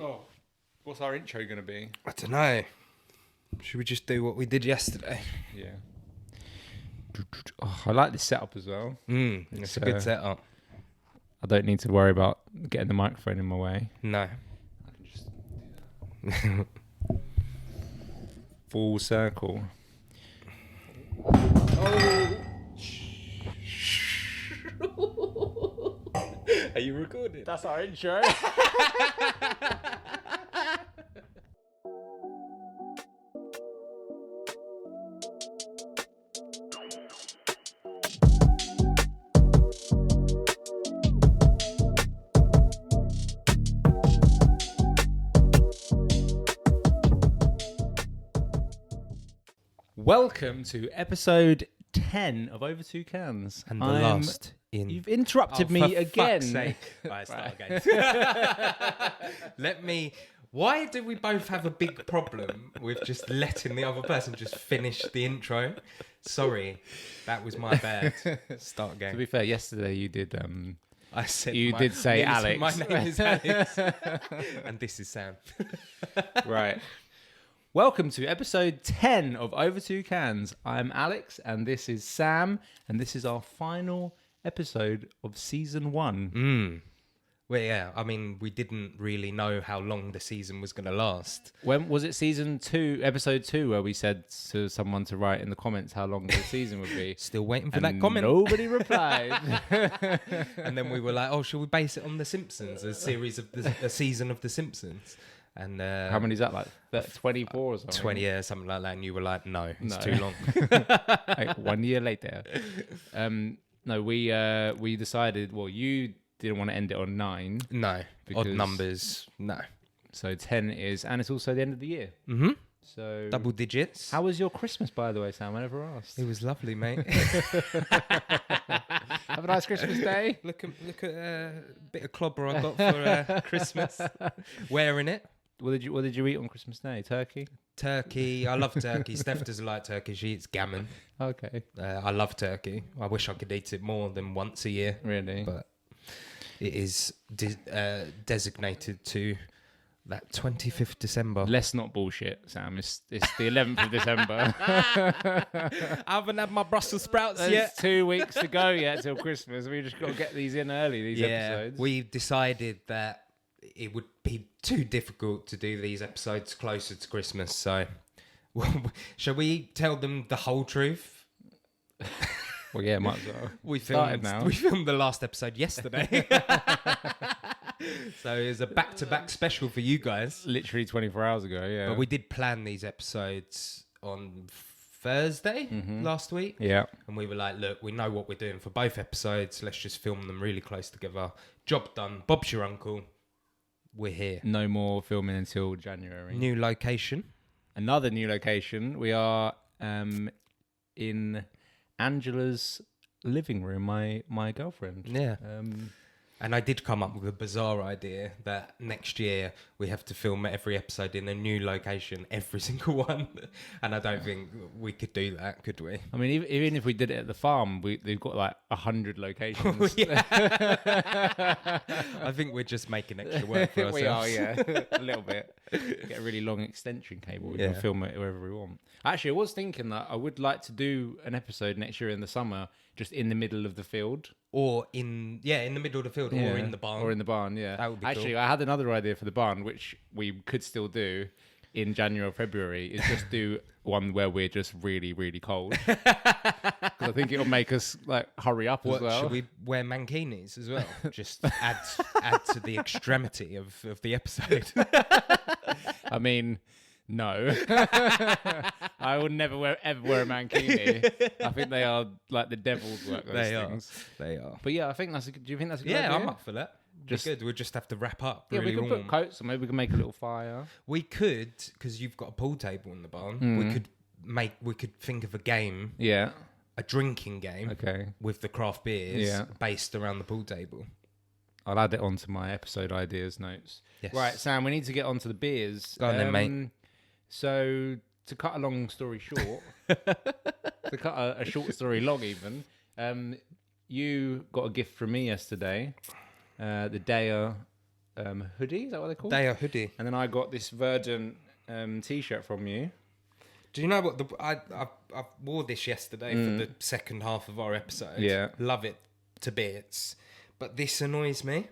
Oh, what's our intro going to be? I don't know. Should we just do what we did yesterday? Yeah. Oh, I like this setup as well. It's a good setup. I don't need to worry about getting the microphone in my way. No. I can just do that. Full circle. Oh. Are you recording? That's our intro. Welcome to episode 10 of Over Two Cans. And the last in... You've interrupted me again. Fuck's sake. Right, start again. Let me... Why do we both have a big problem with just letting the other person just finish the intro? Sorry, that was my bad. Start again. To be fair, yesterday you did... I said you did say Alex. My name is Alex. And this is Sam. Right. Welcome to episode 10 of Over Two Cans. I'm Alex and this is Sam and this is our final episode of season 1. Well, yeah, I mean, we didn't really know how long the season was going to last. When was it? Season 2, episode 2, where we said to someone to write in the comments how long the season would be. Still waiting for and that comment. Nobody replied. And then we were like, oh, shall we base it on The Simpsons, a season of The Simpsons? And how many is that, like 24 or something? 20 years, something like that. And you were like, no, it's too long. Like 1 year later. No, we decided, well, you didn't want to end it on 9. No, odd numbers, no. So 10 is, and it's also the end of the year. Mm-hmm. So double digits. How was your Christmas, by the way, Sam? I never asked. It was lovely, mate. Have a nice Christmas day. Look at a bit of clobber I got for Christmas. Wearing it. What did you eat on Christmas Day? Turkey? Turkey. I love turkey. Steph doesn't like turkey. She eats gammon. Okay. I love turkey. I wish I could eat it more than once a year. Really? But it is designated to that 25th December. Let's not bullshit, Sam. It's the 11th of December. I haven't had my Brussels sprouts yet. 2 weeks to go yet till Christmas. We just got to get these in early, these episodes. We decided that it would be too difficult to do these episodes closer to Christmas. So, shall we tell them the whole truth? Well, yeah, might as well. We filmed the last episode yesterday. So it was a back-to-back special for you guys. Literally 24 hours ago, yeah. But we did plan these episodes on Thursday last week. Yeah. And we were like, look, we know what we're doing for both episodes. Let's just film them really close together. Job done. Bob's your uncle. We're here. No more filming until January. New location. Another new location. We are in Angela's living room, my girlfriend. Yeah. And I did come up with a bizarre idea that next year we have to film every episode in a new location, every single one. And I don't think we could do that, could we? I mean, even if we did it at the farm, they've got like 100 locations. I think we're just making extra work for ourselves. We are, yeah. A little bit. Get a really long extension cable. We can film it wherever we want. Actually, I was thinking that I would like to do an episode next year in the summer, just in the middle of the field. Or in the middle of the field, or in the barn. Or in the barn, yeah. That would be Actually, cool. I had another idea for the barn, which we could still do in January or February, is just do one where we're just really, really cold. Because I think it'll make us like hurry up as well. Should we wear mankinis as well? Just add to the extremity of the episode. I mean... No, I would never ever wear a mankini. I think they are like the devil's work. Those things. They are. But yeah, I think that's. Do you think that's a good idea? Yeah, I'm up for that. Just good. We'll just have to wrap up. Yeah, really we can put coats on. Maybe we can make a little fire. We could, because you've got a pool table in the barn. We could think of a game. Yeah. A drinking game. Okay. With the craft beers based around the pool table. I'll add it onto my episode ideas notes. Yes. Right, Sam. We need to get onto the beers. Go on then, mate. So, to cut a long story short, to cut a short story long even, you got a gift from me yesterday, the DEYA hoodie. Is that what they're called? DEYA hoodie. And then I got this Verdant t-shirt from you. Do you know what? I wore this yesterday for the second half of our episode. Yeah. Love it to bits. But this annoys me.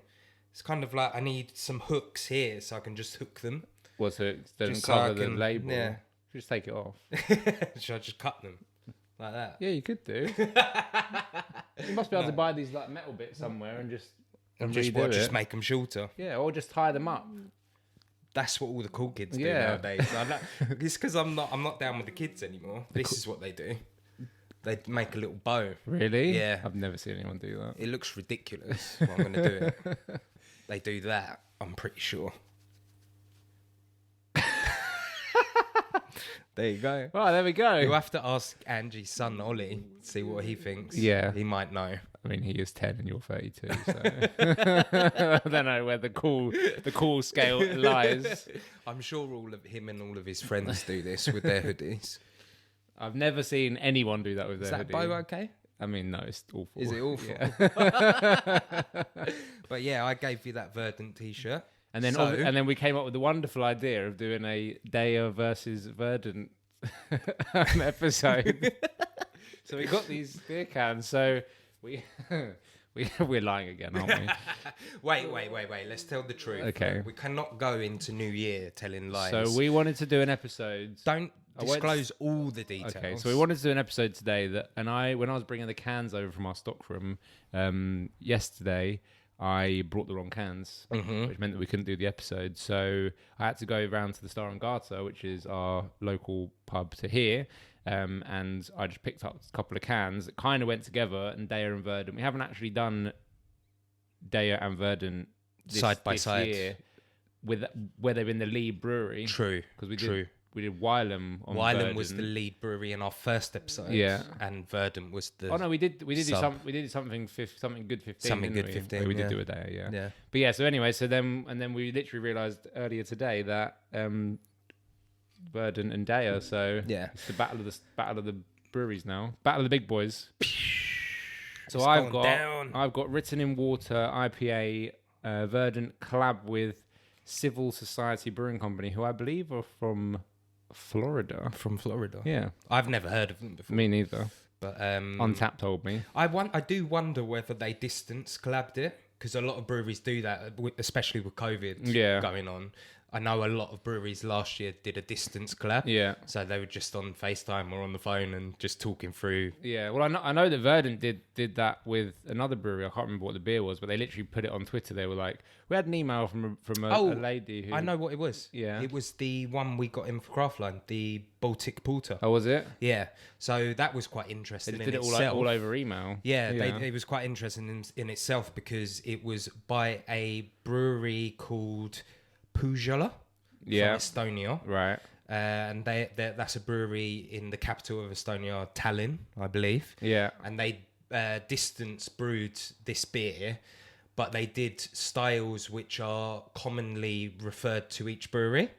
It's kind of like I need some hooks here so I can just hook them. Well, so it doesn't Just so cover I the can- label. yeah. Just take it off. Should I just cut them like that? Yeah, you could do. You must be able to buy these like metal bits somewhere and just redo Just it. make them shorter. Yeah, or just tie them up. That's what all the cool kids do Yeah. nowadays. It's because I'm not down with the kids anymore. This is what they do. They make a little bow. Really? Yeah. I've never seen anyone do that. It looks ridiculous. But I'm going to do it. They do that. I'm pretty sure. There you go. Well, there we go. You'll have to ask Angie's son Ollie, see what he thinks. Yeah. He might know. I mean, he is 10 and you're 32, so I don't know where the cool scale lies. I'm sure all of him and all of his friends do this with their hoodies. I've never seen anyone do that with their Is that hoodie. bow okay? I mean, no, it's awful. Is it awful? Yeah. But yeah, I gave you that Verdant t-shirt. And then, So- and then we came up with the wonderful idea of doing a DEYA versus Verdant episode. So we got these beer cans. So we're lying again, aren't we? Wait. Let's tell the truth. Okay. We cannot go into New Year telling lies. So we wanted to do an episode. don't I won't- disclose all the details. Okay, so we wanted to do an episode today when I was bringing the cans over from our stockroom yesterday, I brought the wrong cans, which meant that we couldn't do the episode. So I had to go round to the Star and Garter, which is our local pub to here, and I just picked up a couple of cans that kind of went together, and DEYA and Verdant. We haven't actually done DEYA and Verdant Side by side. year where they're in the lead brewery. True. Because we True. did Wylam on Wylam Verdant. was the lead brewery in our first episode. Yeah. And Verdant was the... Oh no, we did do sub. something good 15. Something didn't good we? 15, Where we yeah. did do a day, yeah. Yeah. But yeah, so anyway, then we literally realised earlier today that Verdant and DEYA, so Yeah. it's the battle of the breweries now, battle of the big boys. So It's I've going down. got Written in Water IPA, Verdant collab with Civil Society Brewing Company, who I believe are from Florida. From Florida. Yeah, I've never heard of them before. me neither. But Untap told me. I do wonder whether they distance collabed it, because a lot of breweries do that, especially with COVID going on. I know a lot of breweries last year did a distance collab. Yeah. So they were just on FaceTime or on the phone and just talking through. Yeah, well, I know that Verdant did that with another brewery. I can't remember what the beer was, but they literally put it on Twitter. They were like, we had an email from a lady who... I know what it was. Yeah. It was the one we got in for Craftline, the Baltic Porter. Oh, was it? Yeah. So that was quite They interesting did in it itself. all over email. Yeah, it was quite interesting in itself because it was by a brewery called Pujala from Estonia. Right. And that's a brewery in the capital of Estonia, Tallinn, I believe. Yeah. And they distance brewed this beer, but they did styles which are commonly referred to each brewery.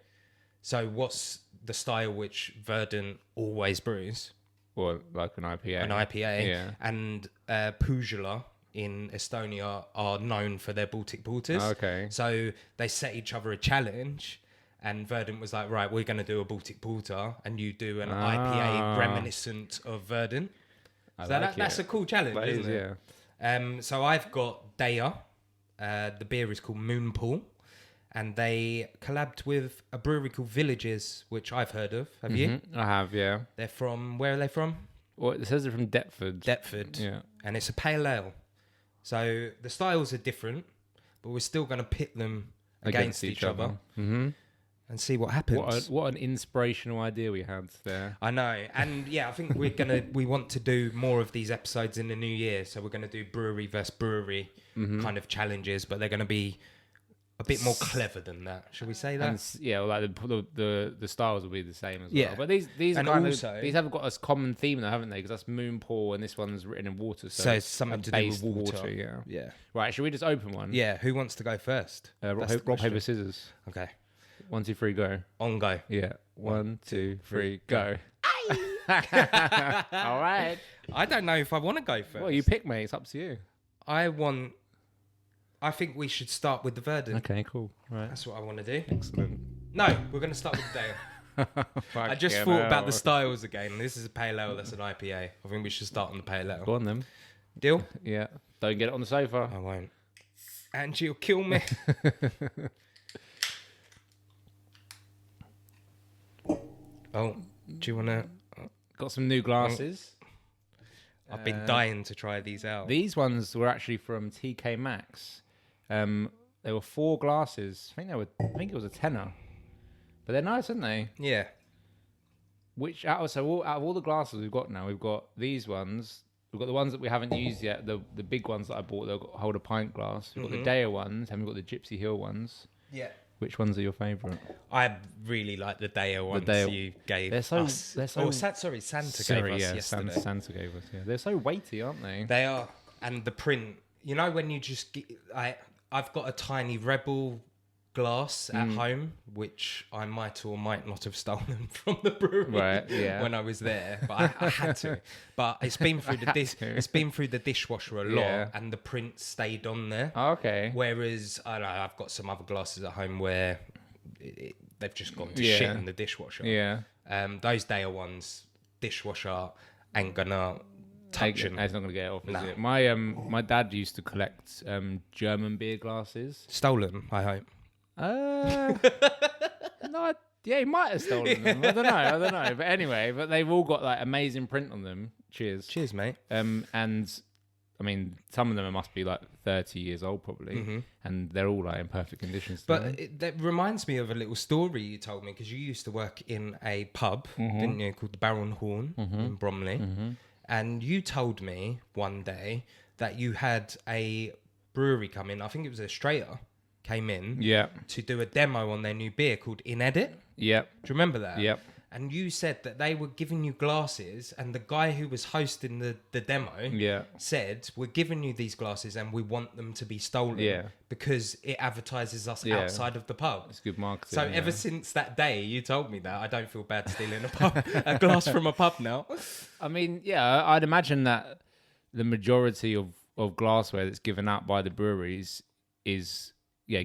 So what's the style which Verdant always brews? Or like an IPA. An IPA. Yeah. And Pujala in Estonia are known for their Baltic Porters. Okay. So they set each other a challenge. And Verdant was like, right, we're going to do a Baltic Porter, and you do an IPA reminiscent of Verdant. So that's a cool challenge, isn't it? Yeah. So I've got DEYA. The beer is called Moonpool. And they collabed with a brewery called Villages, which I've heard of. Have you? I have, yeah. They're from, where are they from? Well, it says they're from Deptford. Deptford. Yeah. And it's a pale ale. So the styles are different, but we're still going to pit them against each other. Mm-hmm. And see what happens. What an inspirational idea we had there. I know, and yeah, I think we want to do more of these episodes in the new year. So we're gonna do brewery versus brewery kind of challenges, but they're gonna be a bit more clever than that. Shall we say that? And well, like the styles will be the same as well. Yeah. But these And kind also- of, these have got a common theme though, haven't they? Because that's Moonpool and this one's written in water. So it's something to do with based water. Yeah. Yeah. Right. Should we just open one? Yeah. Who wants to go first? Rock, That's the rock question. paper scissors. Okay. 1, 2, 3, go. On go. Yeah. 1, 2, 3, go. All right. I don't know if I want to go first. Well, you pick me. It's up to you. I want I think we should start with the Verdant. Okay, cool. Right. That's what I want to do. Excellent. No, we're going to start with the DEYA. I just thought about the styles again. This is a pale ale. That's an IPA. I think we should start on the pale ale. Go on then. Deal? Yeah. Don't get it on the sofa. I won't. And you'll kill me. Oh, do you want to... Got some new glasses. I've been dying to try these out. These ones were actually from TK Maxx. They were 4 glasses. I think it was a tenner. But they're nice, aren't they? Yeah. Out of all the glasses we've got now, we've got these ones. We've got the ones that we haven't used yet. The big ones that I bought, they'll hold a pint glass. We've got the DEYA ones, and we've got the Gypsy Hill ones. Yeah. Which ones are your favourite? I really like the DEYA ones you gave They're so. us. Santa gave us yesterday. Santa gave us. Yeah, they're so weighty, aren't they? They are, and the print. You know when you just I've got a tiny Rebel glass at home, which I might or might not have stolen from the brewery when I was there, but I had to. But it's been through the dishwasher a lot, and the print stayed on there. Oh, okay. Whereas I don't know, I've got some other glasses at home where they've just gone to shit in the dishwasher. Yeah. Those DEYA ones, dishwasher ain't gonna touch them. It's not gonna get off, is it? My dad used to collect German beer glasses. Stolen, I hope. No, he might have stolen them. I don't know. But anyway, they've all got like amazing print on them. Cheers, mate. And I mean, some of them must be like 30 years old probably, and they're all like in perfect condition still. But that reminds me of a little story you told me, because you used to work in a pub, didn't you, called the Baron Horn in Bromley, and you told me one day that you had a brewery come in. I think it was a Strata. Came in to do a demo on their new beer called In Edit. Yep. Do you remember that? Yep. And you said that they were giving you glasses, and the guy who was hosting the demo said, we're giving you these glasses and we want them to be stolen because it advertises us outside of the pub. It's good marketing. So ever since that day you told me that, I don't feel bad stealing a glass from a pub now. I mean, I'd imagine that the majority of glassware that's given out by the breweries is...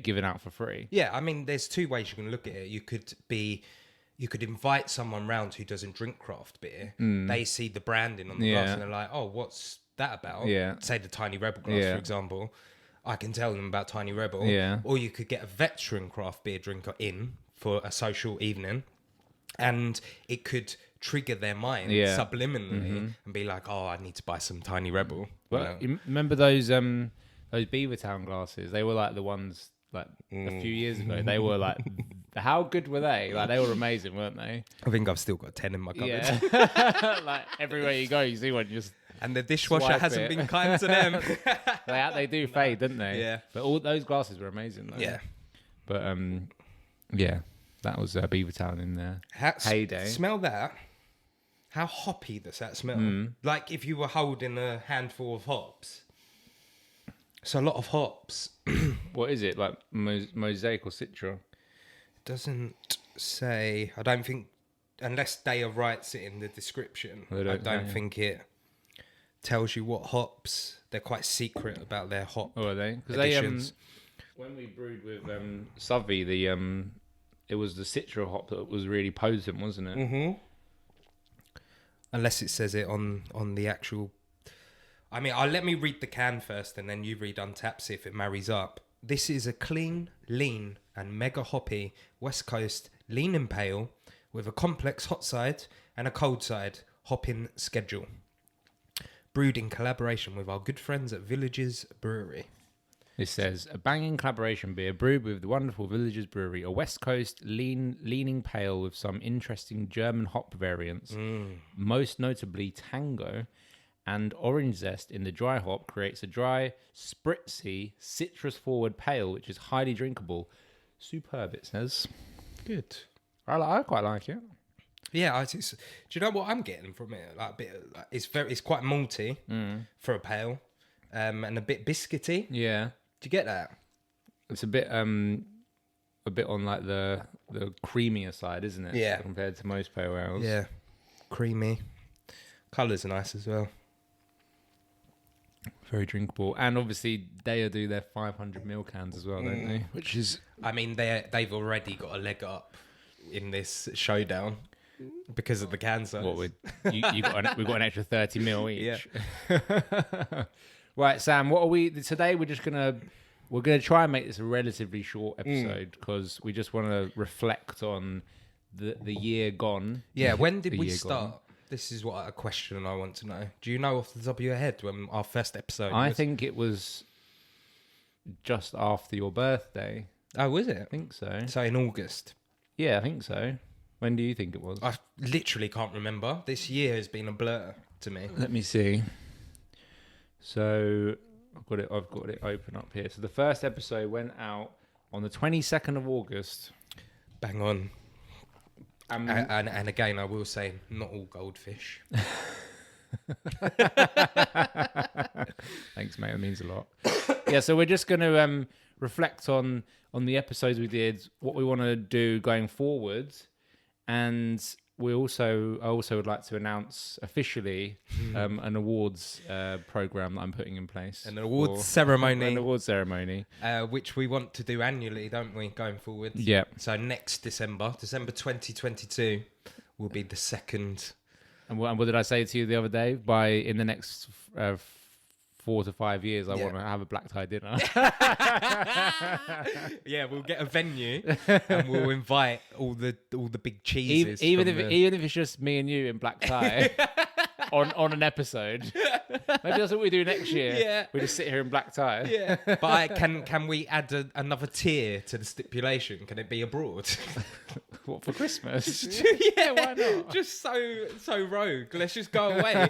given out for free. Yeah, I mean, there's 2 ways you can look at it. You could invite someone round who doesn't drink craft beer. They see the branding on the glass and they're like, oh, what's that about? Yeah. Say the Tiny Rebel glass, for example. I can tell them about Tiny Rebel. Yeah. Or you could get a veteran craft beer drinker in for a social evening, and it could trigger their mind subliminally and be like, oh, I need to buy some Tiny Rebel. Well, you remember those Beavertown glasses? They were like the ones like a few years ago. They were like, how good were they? Like, they were amazing, weren't they? I think I've still got 10 in my cupboard. Yeah. Like everywhere you go, you see one. You just and the dishwasher hasn't been kind to them. They do fade, don't they? Yeah. But all those glasses were amazing, though. Yeah. But that was Beavertown in there. Heyday. Smell that. How hoppy does that smell? Like if you were holding a handful of hops. It's a lot of hops. What is it? Like Mosaic or Citra? Doesn't say. I don't think, unless DEYA writes it in the description, I don't think it tells you what hops. They're quite secret about their hop. Oh, are they? Because when we brewed with Southey, it was the Citra hop that was really potent, wasn't it? Mm-hmm. Unless it says it on the actual. I mean, let me read the can first, and then you read Untapped, see if it marries up. This is a clean, lean, and mega hoppy West Coast lean and pale with a complex hot side and a cold side hopping schedule. Brewed in collaboration with our good friends at Villages Brewery. It says, a banging collaboration beer brewed with the wonderful Villages Brewery, a West Coast leaning pale with some interesting German hop variants, most notably Tango, and orange zest in the dry hop creates a dry, spritzy, citrus-forward pale, which is highly drinkable. Superb, it says. Good. I quite like it. Yeah, do you know what I'm getting from it? Like a bit, it's quite malty for a pale, and a bit biscuity. Yeah. Do you get that? It's a bit on like the creamier side, isn't it? Yeah. Compared to most pale ales. Yeah. Creamy. Colours are nice as well. Very drinkable. And obviously, DEYA do their 500ml cans as well, don't they? Which is... I mean, they've already got a leg up in this showdown because of the can size. What we've got an extra 30ml each. Yeah. Right, Sam. What are we today? We're gonna try and make this a relatively short episode because we just want to reflect on the year gone. Yeah. When did we start? Gone. This is a question I want to know. Do you know off the top of your head when our first episode? I think it was just after your birthday. Oh, was it? I think so. So in August. Yeah, I think so. When do you think it was? I literally can't remember. This year has been a blur to me. Let me see. So I've got it open up here. So the first episode went out on the 22nd of August. Bang on. And again, I will say, not all goldfish. Thanks, mate. That means a lot. Yeah, so we're just going to reflect on the episodes we did, what we want to do going forward, and I also would like to announce officially an awards program that I'm putting in place. An awards ceremony. An awards ceremony. Which we want to do annually, don't we, going forward? Yeah. So next December 2022, will be the second. And what did I say to you the other day? In the next 4 to 5 years, I want to have a black tie dinner. Yeah, we'll get a venue and we'll invite all the big cheeses. Even if it's just me and you in black tie on an episode. Maybe that's what we do next year. Yeah, we just sit here in black tie. Yeah, but can we add another tier to the stipulation? Can it be abroad? What, for Christmas? Yeah, why not? Just so rogue. Let's just go away.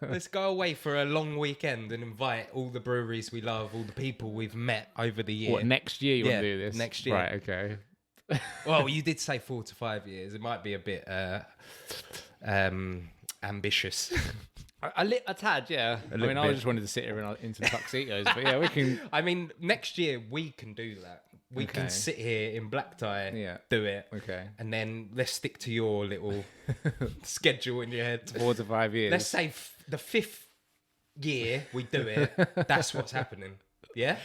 Let's go away for a long weekend and invite all the breweries we love, all the people we've met over the year. What, next year you want to do this? Next year. Right, okay. Well, you did say 4 to 5 years. It might be a bit ambitious. A tad, yeah. I just wanted to sit here in some tuxedos, but yeah, we can. I mean, next year we can do that. We can sit here in black tie, do it. Okay. And then let's stick to your little schedule in your head. 4 to 5 years. Let's say the 5th year we do it. That's what's happening. Yeah?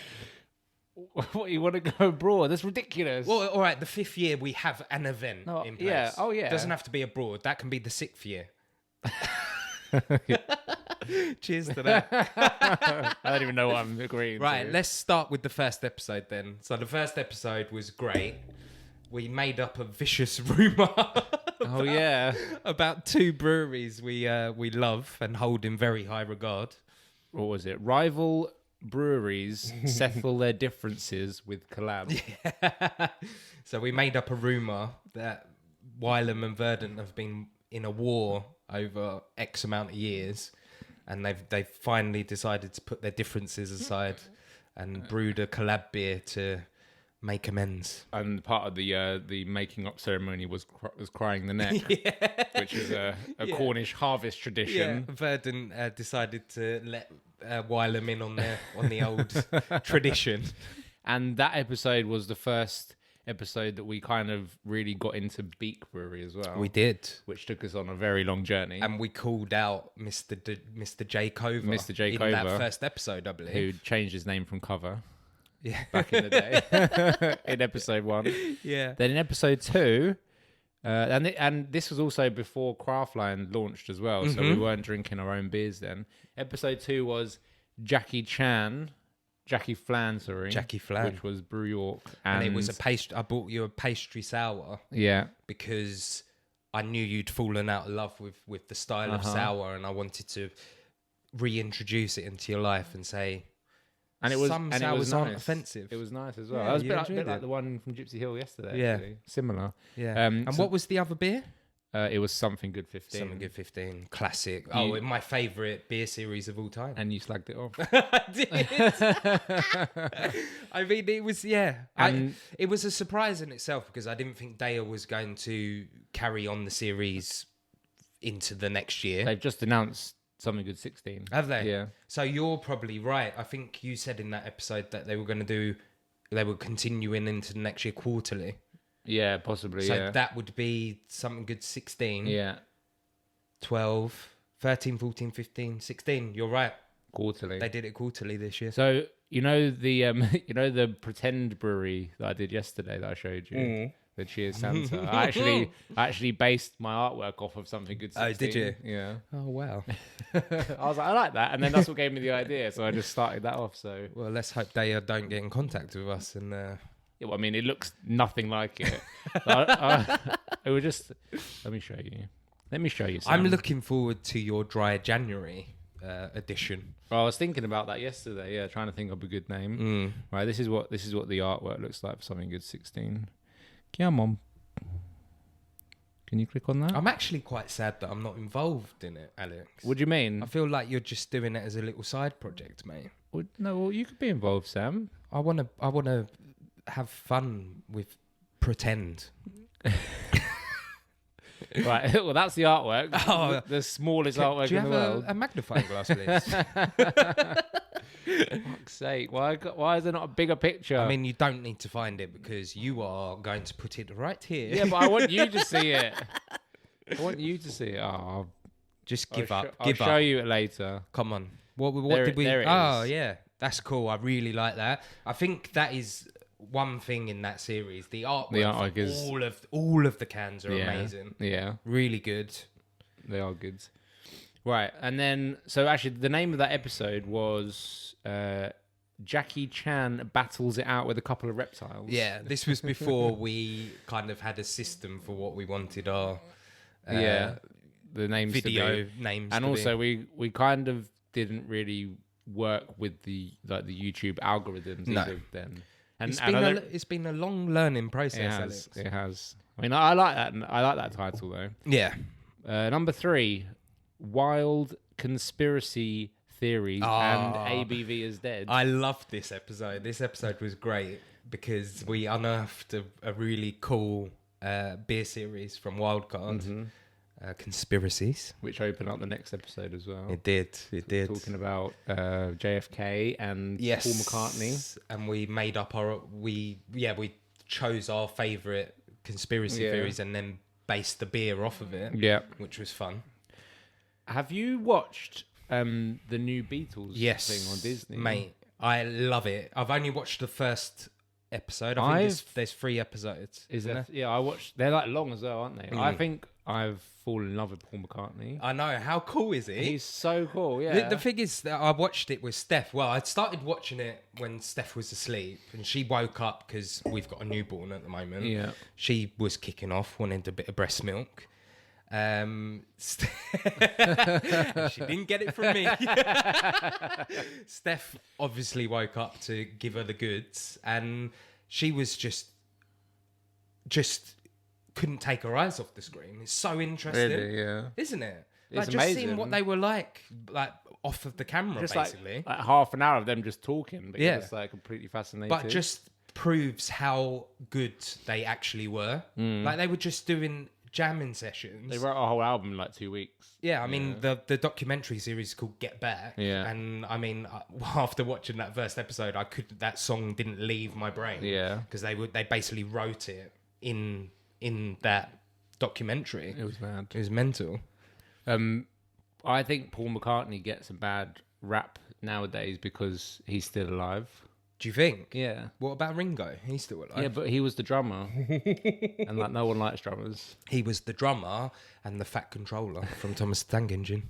What, you want to go abroad? That's ridiculous. Well, all right, the 5th year we have an event in place. Yeah. Oh, yeah. It doesn't have to be abroad. That can be the 6th year. Cheers to that. I don't even know what I'm agreeing Right, to. let's start with the first episode then. So the first episode was great. We made up a vicious rumour about 2 breweries we love and hold in very high regard. What was it? Rival breweries settle their differences with collab. Yeah. So we made up a rumour that Wylam and Verdant have been in a war over X amount of years, and they've finally decided to put their differences aside and brewed a collab beer to make amends. And part of the making up ceremony was crying the neck, which is a Cornish harvest tradition. Yeah. Verdant decided to let Wylam in on the old tradition, and that episode was the first episode that we kind of really got into Beak Brewery as well. We did, which took us on a very long journey. And we called out Mr. J. Cover. Mr. J. Cover. In that first episode, I believe. Who changed his name from Cover. Yeah. Back in the day. In episode 1. Yeah. Then in episode 2, and this was also before Craftline launched as well, so we weren't drinking our own beers then. Episode 2 was Jackie Flan, which was Brew York, and it was a pastry. I bought you a pastry sour, because I knew you'd fallen out of love with the style of sour, and I wanted to reintroduce it into your life and say, and some sours aren't offensive. It was nice as well. Yeah, That was a bit like the one from Gypsy Hill yesterday. Yeah, actually. Similar. Yeah. And what was the other beer? It was Something Good 15. Something Good 15. Classic. My favourite beer series of all time. And you slagged it off. I did. I mean, it was, it was a surprise in itself because I didn't think DEYA was going to carry on the series into the next year. They've just announced Something Good 16. Have they? Yeah. So you're probably right. I think you said in that episode that they were continuing into the next year quarterly. Yeah, possibly, so that would be Something Good 16. Yeah. 12, 13, 14, 15, 16. You're right. quarterly. They did it quarterly this year. So you know the pretend brewery that I did yesterday that I showed you, the Cheers Santa. I actually based my artwork off of something good. 16. Oh, did you? Yeah. Oh wow. I was like, I like that, and then that's what gave me the idea. So I just started that off. So Well, let's hope they don't get in contact with us and. yeah, well, I mean, it looks nothing like it. It would just. Let me show you. Sam. I'm looking forward to your dry January edition. Well, I was thinking about that yesterday. Yeah, trying to think of a good name. Right, this is what the artwork looks like for something good 16. Come on. Can you click on that? I'm actually quite sad that I'm not involved in it, Alex. What do you mean? I feel like you're just doing it as a little side project, mate. Well, you could be involved, Sam. I wanna have fun with pretend. Right. Well, that's the artwork. Oh, the smallest artwork in the world. Do you have a magnifying glass, please? Fuck's sake! Why is there not a bigger picture? I mean, you don't need to find it because you are going to put it right here. yeah, but I want you to see it. I want you to see it. Oh, Just give up. I'll show you it later. Come on. What There did we? there it Oh, is. yeah. That's cool. I really like that. I think that is one thing in that series. The artwork is all of the cans are amazing. Yeah, Really good. they are good. Right, and then so actually the name of that episode was Jackie Chan battles it out with a couple of reptiles. Yeah, this was before we kind of had a system for what we wanted our the names video to be. names. And to also be. we kind of didn't really work with the YouTube algorithms either then. And it's been a long learning process. it has. Alex. It has. I mean, I like that. I like that title though. Yeah. Number 3, Wild Conspiracy Theories and ABV is Dead. I loved this episode. This episode was great because we unearthed a really cool beer series from Wildcard, Conspiracies. Which opened up the next episode as well. It did. Talking about JFK and Paul McCartney. And we made up we chose our favourite conspiracy theories and then based the beer off of it. Yeah. Which was fun. Have you watched the new Beatles thing on Disney? Mate, I love it. I've only watched the first episode. I think there's 3 episodes. Yeah, I watched. They're like long as well, aren't they? I think I've fallen in love with Paul McCartney. I know. How cool is he? He's so cool. Yeah. The thing is that I watched it with Steph. Well, I started watching it when Steph was asleep, and she woke up because we've got a newborn at the moment. Yeah. She was kicking off, wanted a bit of breast milk. And she didn't get it from me. Steph obviously woke up to give her the goods, and she was just couldn't take her eyes off the screen. It's so interesting, Really, yeah. isn't it? It's Like just amazing. seeing what they were like off of the camera, Just basically. like half an hour of them just talking, but Yeah. it's like completely fascinating. But just proves how good they actually were. Like they were just doing jamming sessions. they wrote a whole album in like 2 weeks. Yeah, I mean the documentary series is called Get Back. Yeah. And I mean after watching that first episode, that song didn't leave my brain. Yeah. because they basically wrote it in that documentary. It was mad. It was mental. I think Paul McCartney gets a bad rap nowadays because he's still alive. Do you think? Yeah. What about Ringo? He's still alive. Yeah, but he was the drummer. And like no one likes drummers. He was the drummer and the Fat Controller from Thomas the Tank Engine.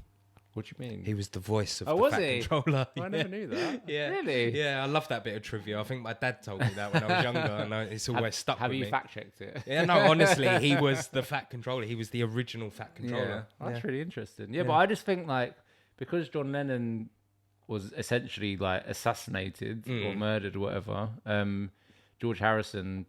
What do you mean? He was the voice of the was Fat he? Controller. I never knew that. Yeah. Really? Yeah, I love that bit of trivia. I think my dad told me that when I was younger, and it's always stuck Have with you me. fact checked it? Yeah, no, honestly, he was the Fat Controller. He was the original Fat Controller. That's really interesting. Yeah, but I just think like because John Lennon was essentially like assassinated or murdered or whatever, George Harrison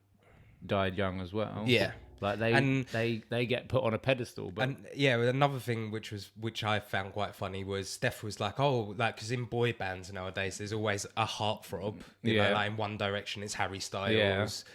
died young as well. Yeah. Like they get put on a pedestal, but And yeah, another thing which I found quite funny was Steph was like, oh, like because in boy bands nowadays there's always a heartthrob. You know, like in One Direction it's Harry Styles,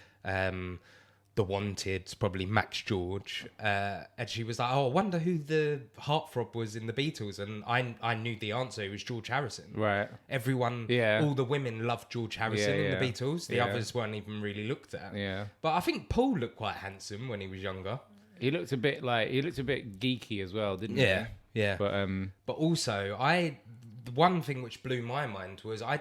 The Wanted, probably Max George, and she was like, oh, I wonder who the heartthrob was in the Beatles, and I knew the answer. It was George Harrison. right. Everyone, all the women loved George Harrison in the Beatles. The others weren't even really looked at. Yeah. But I think Paul looked quite handsome when he was younger. He looked a bit geeky as well, didn't he? Yeah. But But also, I the one thing which blew my mind was I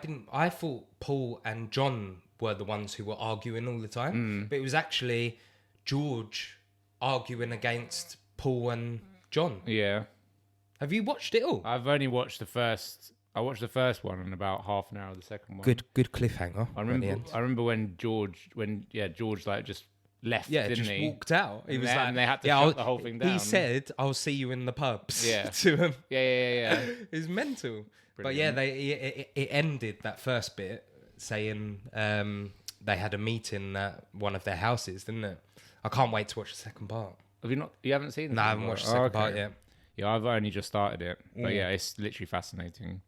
thought Paul and John were the ones who were arguing all the time, but it was actually George arguing against Paul and John. Yeah. Have you watched it all? I've only watched the first. I watched the first one and about half an hour of the second one. Good cliffhanger. I remember when George like just left, didn't just he? walked out. He was like, and they had to shut the whole thing down. He said, "I'll see you in the pubs." Yeah. To him. Yeah. It was mental. Brilliant. But yeah, it ended that first bit saying they had a meeting at one of their houses, didn't it? I can't wait to watch the second part. Have you not? You haven't seen it? No, I haven't watched the second part yet. Yeah, I've only just started it, but yeah, it's literally fascinating.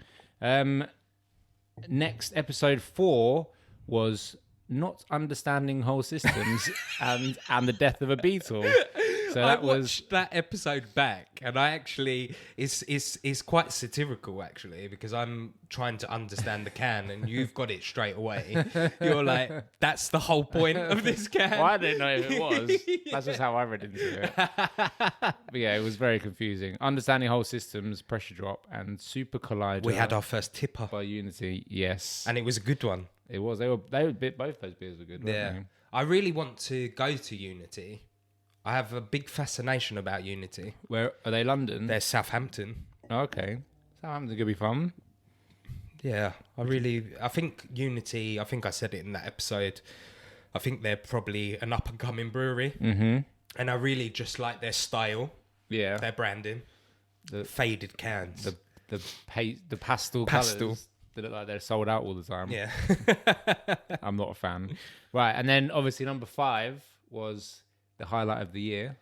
Next, episode 4 was not understanding whole systems and the death of a beetle. So I watched that episode back, and I actually it's quite satirical actually, because I'm trying to understand the can, and you've got it straight away. You're like, that's the whole point of this can. Well, I didn't know if it was. That's just how I read into it. But yeah, it was very confusing. Understanding whole systems, pressure drop, and super collider. We had our first tipper by Unity. Yes, and it was a good one. It was. They were both those beers were good. Weren't Yeah, they? I really want to go to Unity. I have a big fascination about Unity. Where are they? London. They're Southampton. Okay, Southampton's gonna be fun. Yeah, I think Unity, I think I said it in that episode, I think they're probably an up-and-coming brewery. Mm-hmm. And I really just like their style, Yeah. their branding, the faded cans. The pastel colours that look like they're sold out all the time. Yeah. I'm not a fan. Right, and then obviously number 5 was the highlight of the year.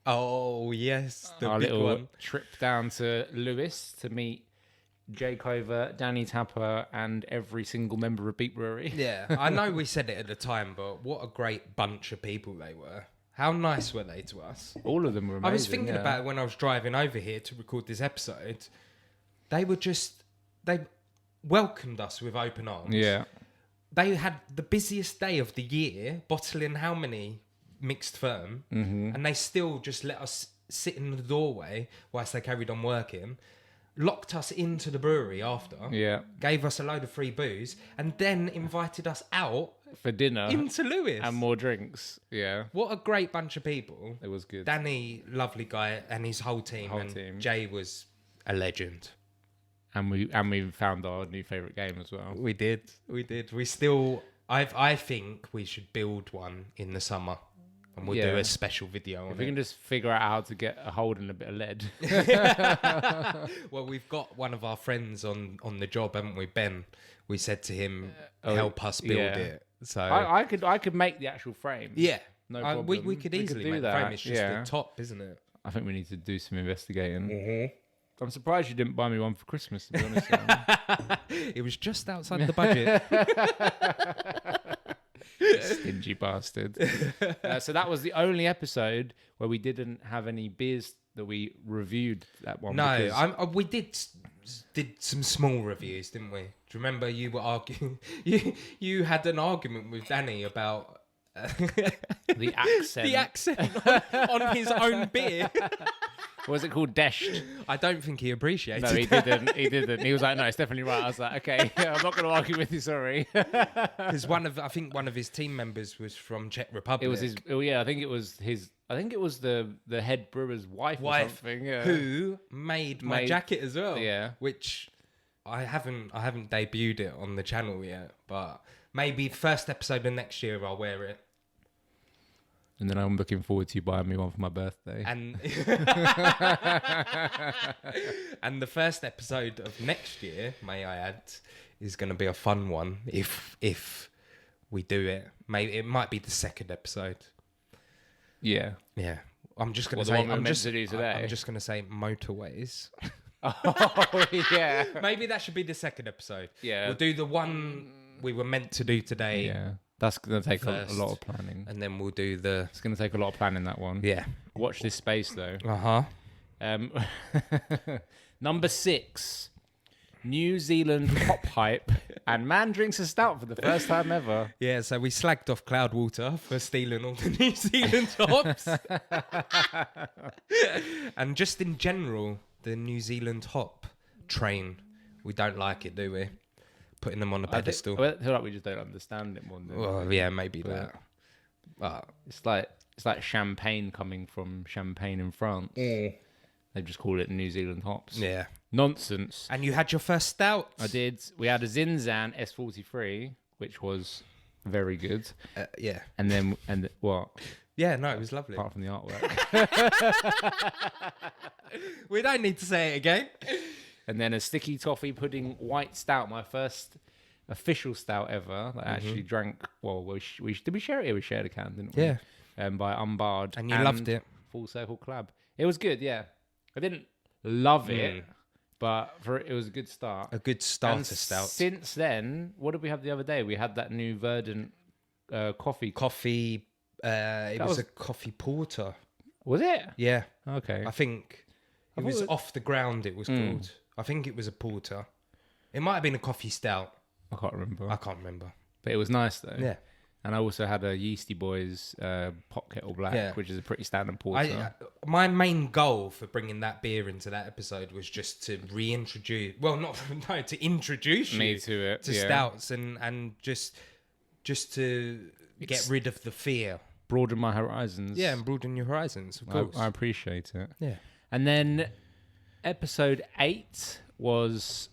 Oh, yes, the Our big little one. trip down to Lewis to meet Jay Cover, Danny Tapper, and every single member of Beat Brewery. Yeah, I know we said it at the time, but what a great bunch of people they were. How nice were they to us? All of them were amazing. I was thinking yeah. about it when I was driving over here to record this episode. They welcomed us with open arms. Yeah. They had the busiest day of the year, bottling how many mixed firm, and they still just let us sit in the doorway whilst they carried on working, locked us into the brewery after, Yeah. gave us a load of free booze, and then invited us out For dinner. into Lewis. And more drinks. Yeah. What a great bunch of people. It was good. Danny, lovely guy, and his whole team. team. Jay was a legend. And we found our new favourite game as well. We did. We still... I think we should build one in the summer. And we'll do a special video on If we it. can just figure out how to get a hold and a bit of lead. Well, we've got one of our friends on the job, haven't we, Ben? We said to him, help us build it. So I could make the actual frame. yeah, No problem. we could easily do make the that. frame. It's just the top, isn't it? I think we need to do some investigating. Mm-hmm. I'm surprised you didn't buy me one for Christmas, to be honest. Sam. It was just outside the budget. Stingy bastard. So that was the only episode where we didn't have any beers that we reviewed that one. No, because- we did some small reviews, didn't we? Do you remember you were arguing? You had an argument with Danny about the accent. the accent on his own beer. What was it called? Deshed. I don't think he appreciated No, he it. didn't. He didn't. He was like, no, it's definitely right. I was like, okay, I'm not going to argue with you, sorry. Because I think one of his team members was from Czech Republic. It was his. Oh yeah, I think it was his. I think it was the head brewer's wife or something. Yeah. who made my jacket as well. Yeah. Which I haven't debuted it on the channel yet, but maybe first episode of next year I'll wear it. And then I'm looking forward to you buying me one for my birthday. And and the first episode of next year, may I add, is going to be a fun one if we do it. Maybe it might be the second episode. Yeah. Yeah, I'm just going Well, to the say one we're meant to do today. I'm just going to say motorways. Oh yeah. Maybe that should be the second episode. Yeah. We'll do the one we were meant to do today. Yeah. That's going to take a First. lot of planning. And then we'll do the... It's going to take a lot of planning, that one. Yeah. Watch this space, though. Uh-huh. Number 6. New Zealand hop hype. And man drinks a stout for the first time ever. Yeah, so we slagged off Cloudwater for stealing all the New Zealand hops. And just in general, the New Zealand hop train We don't like it, do we? Putting them on a pedestal. I feel like we just don't understand it more than Well, yeah, maybe but that. it's like champagne coming from Champagne in France. They just call it New Zealand hops. Yeah. Nonsense. And you had your first stout. I did. We had a Zinzan S43, which was very good. Yeah. And what? Yeah, no, it was lovely. Apart from the artwork. We don't need to say it again. And then a sticky toffee pudding white stout, my first official stout ever that I actually drank. Well, did we share it? Yeah, we shared a can, didn't we? Yeah. By Unbarred. And you loved it. Full Circle Club. It was good, yeah. I didn't love it, but it was a good start. A good starter stout. Since then, what did we have the other day? We had that new Verdant coffee. Coffee. It was a coffee porter. Was it? Yeah. Okay. I think it was off the ground. It was called. I think it was a porter. It might have been a coffee stout. I can't remember. I can't remember. But it was nice though. Yeah. And I also had a Yeasty Boys pot kettle black, which is a pretty standard porter. My main goal for bringing that beer into that episode was just to reintroduce. Well, to introduce Me you to it. to stouts and just to get rid of the fear. Broaden my horizons. Yeah, and broaden your horizons. Of course, I appreciate it. Yeah. And then episode 8 was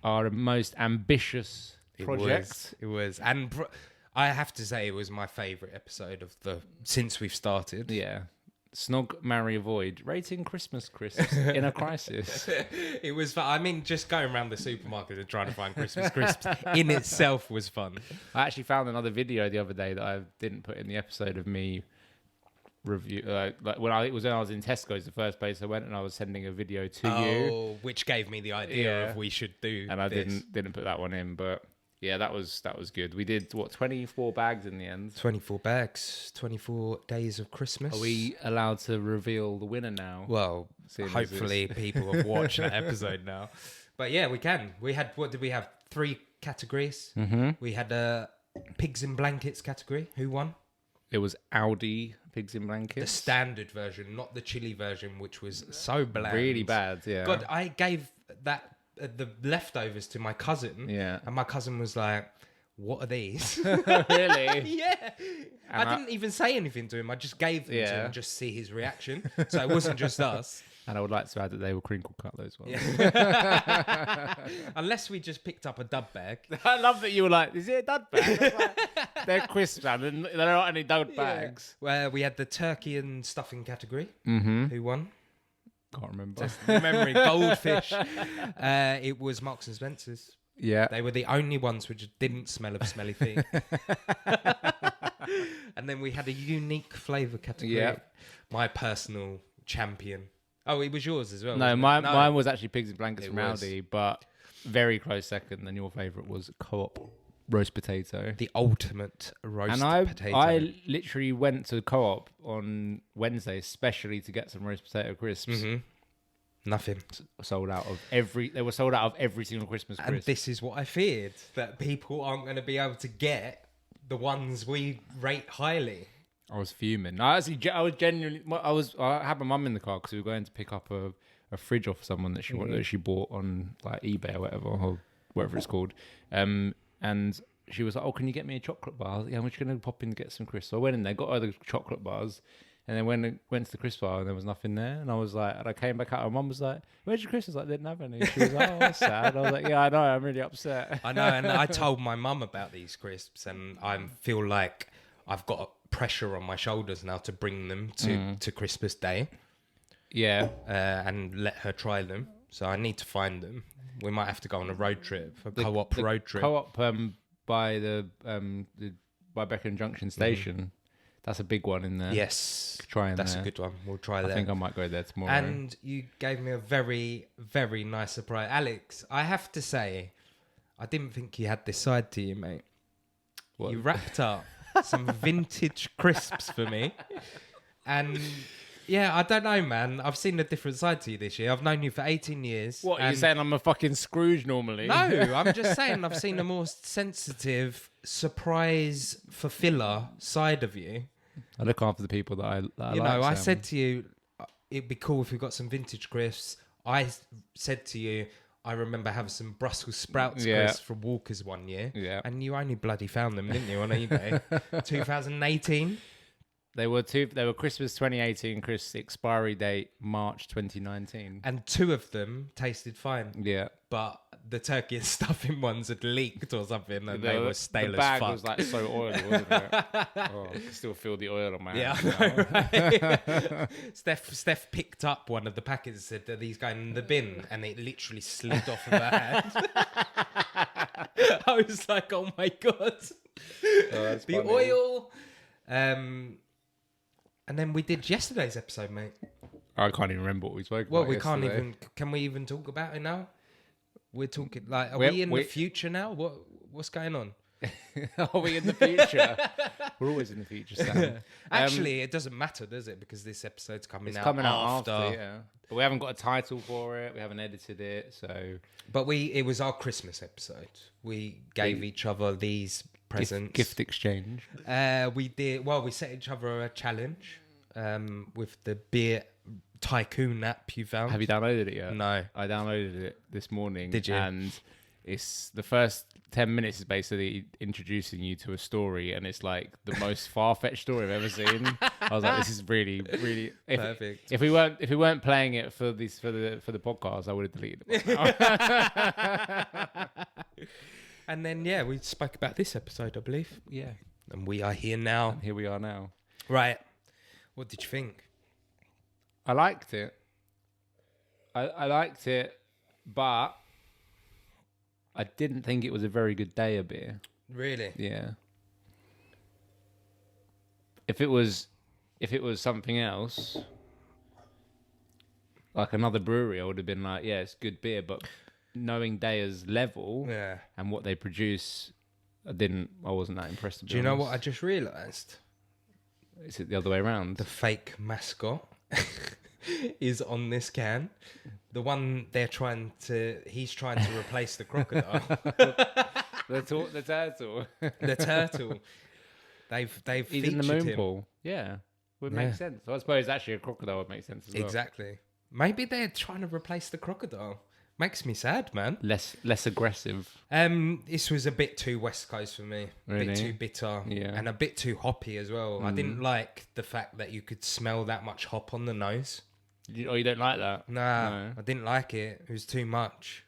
our most ambitious project. It was. And I have to say it was my favourite episode since we've started. Yeah. Snog, marry, avoid. Rating Christmas crisps in a crisis. It was fun. I mean, just going around the supermarket and trying to find Christmas crisps in itself was fun. I actually found another video the other day that I didn't put in the episode of me review. Like when I was in Tesco's, the first place I went, and I was sending a video to you, which gave me the idea of we should do. And I didn't put that one in, but. Yeah, that was good. We did 24 bags in the end. 24 bags, 24 days of Christmas. Are we allowed to reveal the winner now? Well, hopefully people have watched that episode now. But yeah, we can. What did we have? 3 categories. Mm-hmm. We had pigs in blankets category. Who won? It was Audi pigs in blankets. The standard version, not the chili version, which was so bland. Really bad, yeah. God, I gave that the leftovers to my cousin. Yeah. And my cousin was like, what are these? Really? Yeah. And I didn't even say anything to him. I just gave them to him and just see his reaction. So it wasn't just us. And I would like to add that they were crinkle cut, those ones. Yeah. Unless we just picked up a dub bag. I love that you were like, is it a dud bag? They're crisps, and they're not any dud bags. Where we had the turkey and stuffing category. Mm-hmm. Who won? Can't remember. Just memory. Goldfish. It was Marks and Spencer's. Yeah. They were the only ones which didn't smell of smelly feet. And then we had a unique flavour category. Yeah. My personal champion. Oh, it was yours as well. No, mine was actually pigs in blankets from Aldi, but very close second. And your favourite was Co-op roast potato. The ultimate roast potato. I literally went to Co-op on Wednesday, especially to get some roast potato crisps. Mm-hmm. Nothing. They were sold out of every single Christmas crisp. And this is what I feared, that people aren't going to be able to get the ones we rate highly. I was fuming. I had my mum in the car because we were going to pick up a fridge off someone that she bought on like eBay or whatever it's called. And she was like, "Oh, can you get me a chocolate bar?" I was like, "Yeah, I'm just going to pop in and get some crisps." So I went in there, got other chocolate bars, and then went to the crisp bar and there was nothing there. And I was like, and I came back out and Mum was like, "Where's your crisps?" I was like, "They didn't have any." She was like, "Oh, that's sad." I was like, "Yeah, I know. I'm really upset." I know, and I told my mum about these crisps, and I feel like I've got pressure on my shoulders now to bring them to Christmas Day. Yeah. And let her try them. So I need to find them. We might have to go on a road trip, Co-op road trip. Co-op by by Beckham Junction Station. That's a big one in there. Yes. That's a good one. We'll try that. I think I might go there tomorrow. And you gave me a very, very nice surprise. Alex, I have to say, I didn't think you had this side to you, mate. What? You wrapped up some vintage crisps for me. And yeah, I don't know, man. I've seen a different side to you this year. I've known you for 18 years. What, are you saying I'm a fucking Scrooge normally? No, I'm just saying I've seen a more sensitive, surprise fulfiller side of you. I look after the people that I you like. know, I said to you, it'd be cool if we got some vintage crisps. I said to you, I remember having some Brussels sprouts, Yeah. Chris, from Walker's one year. Yeah. And you only bloody found them, didn't you, on eBay? 2018. They were Christmas 2018, Chris, expiry date March 2019. And 2 of them tasted fine. Yeah. But the turkey and stuffing ones had leaked or something, and they were stale the bag as fuck. was like so oily, wasn't it? Oh, I can still feel the oil on my Yeah, hands. I know, right? Steph picked up one of the packets and said, "Are these going in the bin?" And it literally slid off of her hand. I was like, "Oh my god!" That's The funny. oil. And then we did yesterday's episode, mate. I can't even remember what we spoke Well, about. we can't yesterday. even. Can we even talk about it now? We're talking like, are We're- we in we- the future now? What's going on? Are we in the future? We're always in the future, Sam. Actually, it doesn't matter, does it? Because this episode's coming It's out coming out after. after, yeah. But we haven't got a title for it. We haven't edited it, so But it was our Christmas episode. We gave each other these presents. gift exchange. We set each other a challenge with the beer tycoon app you found. Have you downloaded it yet? No. I downloaded it this morning. Did you? And it's the first 10 minutes is basically introducing you to a story, and it's like the most far-fetched story I've ever seen. I was like, this is really, really Perfect. If we weren't playing it for the podcast, I would have deleted it. And then, yeah, we spoke about this episode, I believe. Yeah. And we are here now. Here we are now. Right. What did you think? I liked it. I liked it, but I didn't think it was a very good DEYA beer. Really? Yeah. If it was something else, like another brewery, I would have been like, yeah, it's good beer. But knowing DEYA's level Yeah. and what they produce, I wasn't that impressed. To be Do you know honest. what I just realised? Is it the other way around? The fake mascot is on this can. The one he's trying to replace the crocodile. The turtle. The turtle. They've He's in the featured moon him. pool. Yeah. Would make Yeah. sense. So I suppose actually a crocodile would make sense as well. Exactly. Maybe they're trying to replace the crocodile. Makes me sad, man. Less aggressive. This was a bit too West Coast for me. A Really? bit too bitter. Yeah. And a bit too hoppy as well. I didn't like the fact that you could smell that much hop on the nose. You don't like that? Nah, No. I didn't like it. It was too much.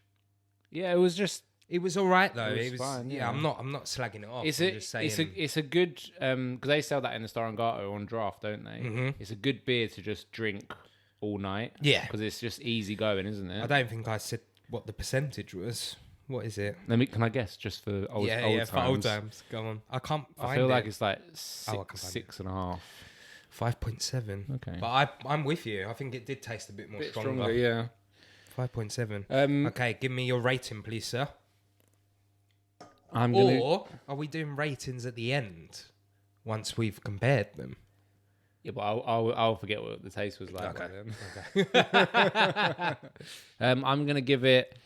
Yeah, it was just. It was all right though. It was fine, yeah. I'm not slagging it off. It's I'm a just saying. it's a good because they sell that in the Star and Garter on draft, don't they? Mhm. It's a good beer to just drink all night. Yeah. because it's just easy going, isn't I it? don't think I said what the percentage was. What is it? Can I guess just for old yeah, times? for old times. Go on. I can't find I feel it. like it's like Oh, I can find it. 6.5. 5.7. Okay. But I'm with you. I think it did taste a bit more stronger. yeah. 5.7. Okay, give me your rating, please, sir. I'm gonna. Or are we doing ratings at the end once we've compared them? Yeah, but I'll forget what the taste was like. by Okay. then. I'm gonna give it,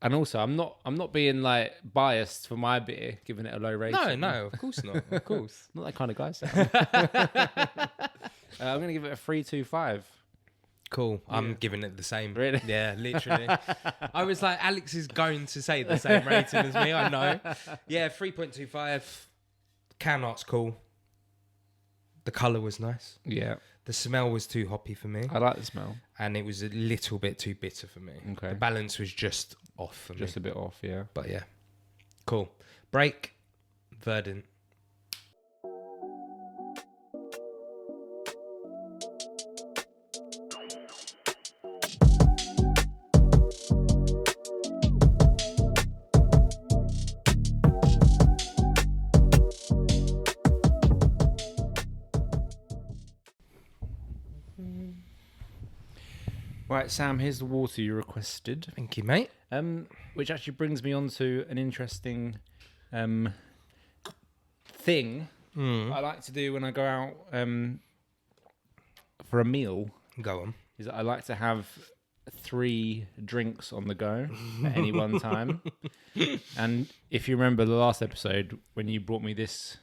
and also I'm not being like biased for my beer, giving it a low rating. No, of course not. Of course. Not that kind of guy. Sam. I'm gonna give it a 3.25. Cool. I'm giving it the same. Really? Yeah, literally. I was like, Alex is going to say the same rating as me. I know. Yeah, 3.25. Can art's cool. The colour was nice. Yeah, The smell was too hoppy for me. I like the smell. And it was a little bit too bitter for me. Okay. The balance was just off for Just me. a bit off. Yeah. But yeah. Cool. Break. Verdant. Right, Sam. Here's the water you requested. Thank you, mate. Which actually brings me on to an interesting thing I like to do when I go out for a meal. Go on. Is that I like to have 3 drinks on the go at any one time. And if you remember the last episode when you brought me this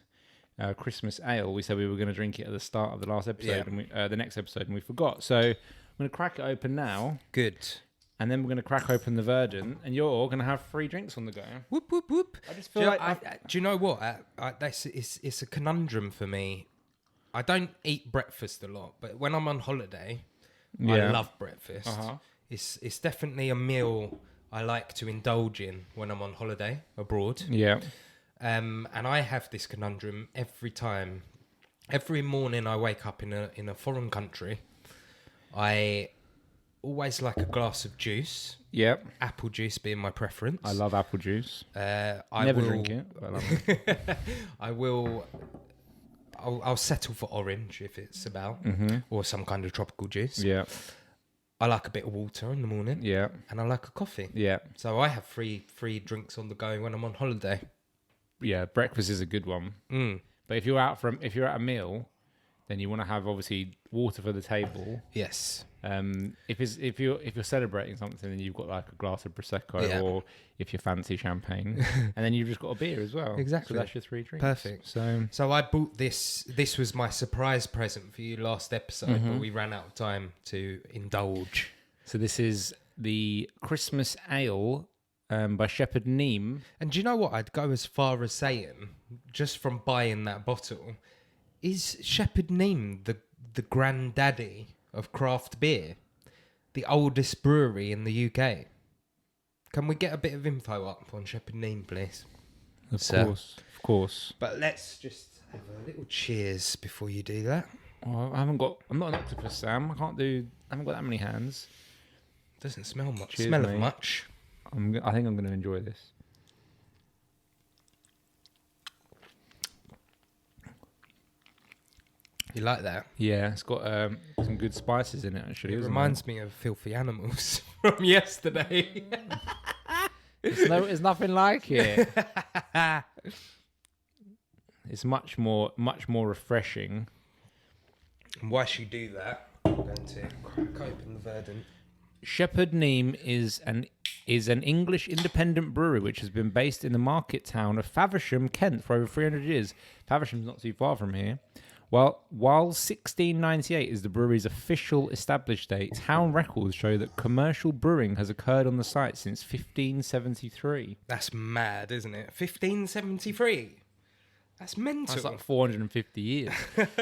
Christmas ale, we said we were going to drink it at the start of the last episode, Yeah. and the next episode, and we forgot. So I'm going to crack it open now. Good. and then we're going to crack open the Verdant, and you're all going to have 3 drinks on the go. Whoop, whoop, whoop. I just feel Do you know what? It's a conundrum for me. I don't eat breakfast a lot, but when I'm on holiday, I love breakfast. It's definitely a meal I like to indulge in when I'm on holiday abroad. Yeah. And I have this conundrum every time. Every morning I wake up in a foreign country, I always like a glass of juice. Yep. Apple juice being my preference. I love apple juice. I Never will, drink it, but I love it. I'll settle for orange if it's about, or some kind of tropical juice. Yeah. I like a bit of water in the morning. Yeah. And I like a coffee. Yeah. So I have three drinks on the go when I'm on holiday. Yeah, breakfast is a good one. But if you're at a meal, then you want to have obviously water for the table. Yes. If you're celebrating something, then you've got like a glass of prosecco, or if you fancy champagne, and then you've just got a beer as well. Exactly. So that's your 3 drinks. Perfect. So I bought this. This was my surprise present for you last episode, but we ran out of time to indulge. So this is the Christmas Ale by Shepherd Neame. And do you know what? I'd go as far as saying, just from buying that bottle, is Shepherd Neame the granddaddy of craft beer? The oldest brewery in the UK? Can we get a bit of info up on Shepherd Neame, please? Of course. But let's just have a little cheers before you do that. Oh, I'm not an octopus, Sam. I haven't got that many hands. Doesn't smell much. Cheers, Smell mate. of much. I think I'm going to enjoy this. You like that? Yeah, it's got some good spices in it, actually. It isn't reminds me of Filthy Animals from yesterday. It's nothing like it. It's much more refreshing. And whilst you do that, I'm going to crack open the Verdant. Shepherd Neame is an English independent brewery which has been based in the market town of Faversham, Kent, for over 300 years. Faversham's not too far from here. While 1698 is the brewery's official established date, town records show that commercial brewing has occurred on the site since 1573. That's mad, isn't it? 1573. That's mental. That's like 450 years.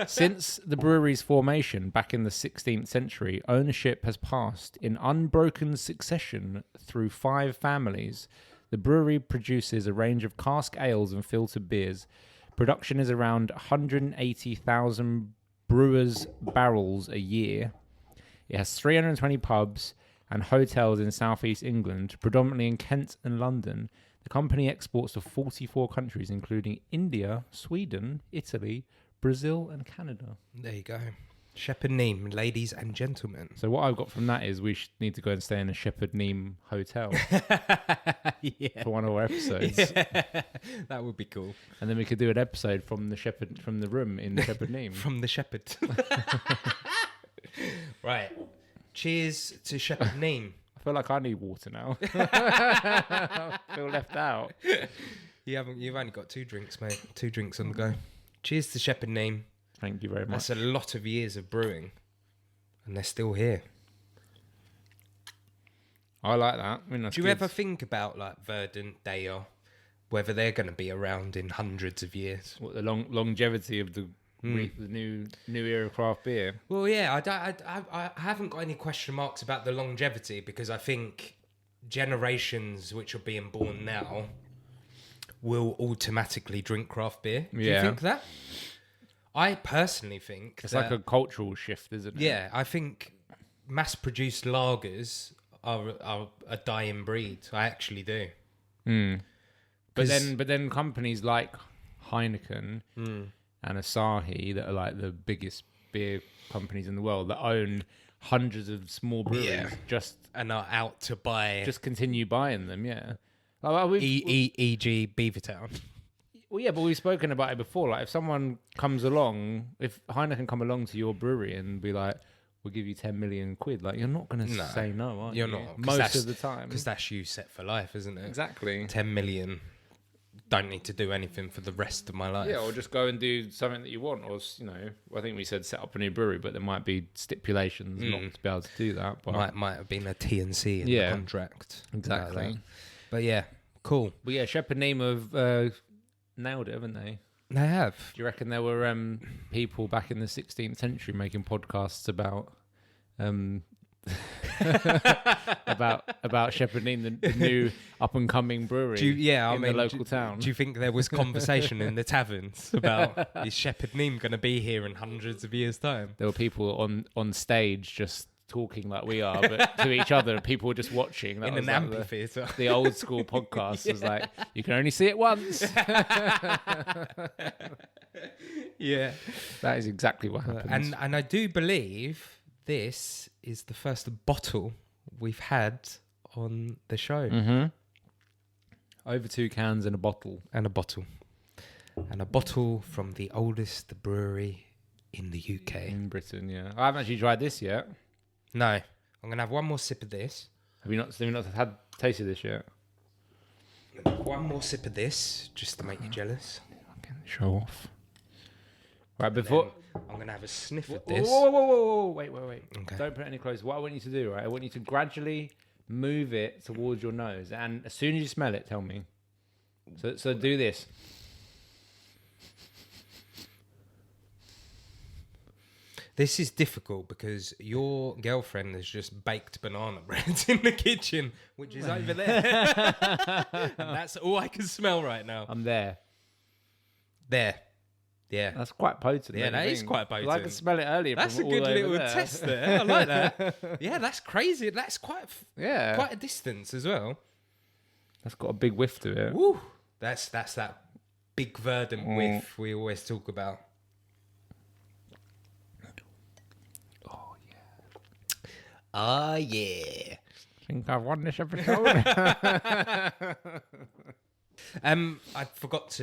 Since the brewery's formation back in the 16th century, ownership has passed in unbroken succession through 5 families. The brewery produces a range of cask ales and filtered beers. Production is around 180,000 brewers' barrels a year. It has 320 pubs and hotels in southeast England, predominantly in Kent and London. The company exports to 44 countries, including India, Sweden, Italy, Brazil, and Canada. There you go. Shepherd Neame, ladies and gentlemen. So what I've got from that is we need to go and stay in a Shepherd Neame hotel for one of our episodes. Yeah. That would be cool. And then we could do an episode from the room in Shepherd Neame. From the Shepherd. Right. Cheers to Shepherd Neame. I feel like I need water now. I feel left out. You've only got 2 drinks, mate. 2 drinks on the go. Cheers to Shepherd Neame. Thank you very much. That's a lot of years of brewing, and they're still here. I like that. I mean, that's Do you good. ever think about like Verdant, DEYA, whether they're going to be around in hundreds of years? What the longevity of the new era of craft beer? Well, yeah, I haven't got any question marks about the longevity, because I think generations which are being born now will automatically drink craft beer. Do you think that? I personally think It's like a cultural shift, isn't it? Yeah, I think mass-produced lagers are a dying breed. I actually do. But then companies like Heineken and Asahi, that are like the biggest beer companies in the world, that own hundreds of small breweries, and are out to buy. just continue buying them. Yeah. Like, E.g. Beavertown. Well, yeah, but we've spoken about it before. Like, if someone comes along, if Heineken come along to your brewery and be like, "We'll give you 10 million quid," like, you're not going to say no, are you? You're not. Most of the time, because that's you set for life, isn't it? Exactly. 10 million don't need to do anything for the rest of my life. Yeah, or just go and do something that you want, or I think we said set up a new brewery, but there might be stipulations not to be able to do that. But Might have been a T&C in the contract. Exactly. Like but yeah, cool. But yeah, Shepherd Neame have nailed it, haven't they? They have. Do you reckon there were people back in the 16th century making podcasts about about Shepherd Neame, the new up and coming brewery in the local town? Do you think there was conversation in the taverns about is Shepherd Neame going to be here in hundreds of years' time? There were people on stage just talking like we are, but to each other. People were just watching. That in was an like amphitheatre. The old school podcast was like, you can only see it once. Yeah. That is exactly what happened. And I do believe this is the first bottle we've had on the show. Mm-hmm. Over 2 cans and a bottle. And a bottle from the oldest brewery in the UK. In Britain, yeah. I haven't actually tried this yet. No. I'm going to have one more sip of this. Have you not tasted this yet? I'm gonna have one more sip of this, just to make you jealous. Okay, show off. Right, before... I'm going to have a sniff of this. Whoa. Wait. Okay. Don't put it any closer. What I want you to do, right? I want you to gradually move it towards your nose. And as soon as you smell it, tell me. So do this. This is difficult because your girlfriend has just baked banana bread in the kitchen, which is over there. And that's all I can smell right now. I'm there. There. Yeah. That's quite potent. Yeah, that is quite potent. I could smell it earlier. That's a from good all over little there. test there. I like that. Yeah, that's crazy. That's quite a distance as well. That's got a big whiff to it. Woo. That's that big Verdant whiff we always talk about. Oh, yeah. I think I've won this episode. I forgot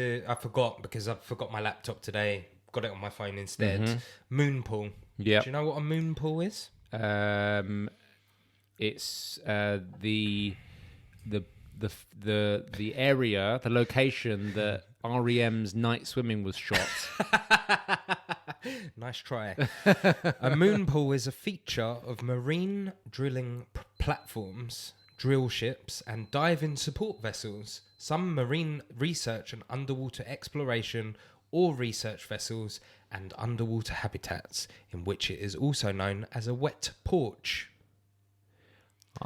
because I forgot my laptop today. Got it on my phone instead. Mm-hmm. Moonpool. Yeah. Do you know what a moonpool is? It's the area, the location that REM's Night Swimming was shot. Nice try. A moonpool is a feature of marine drilling platforms, drill ships, and diving support vessels. Some marine research and underwater exploration or research vessels and underwater habitats, in which it is also known as a wet porch.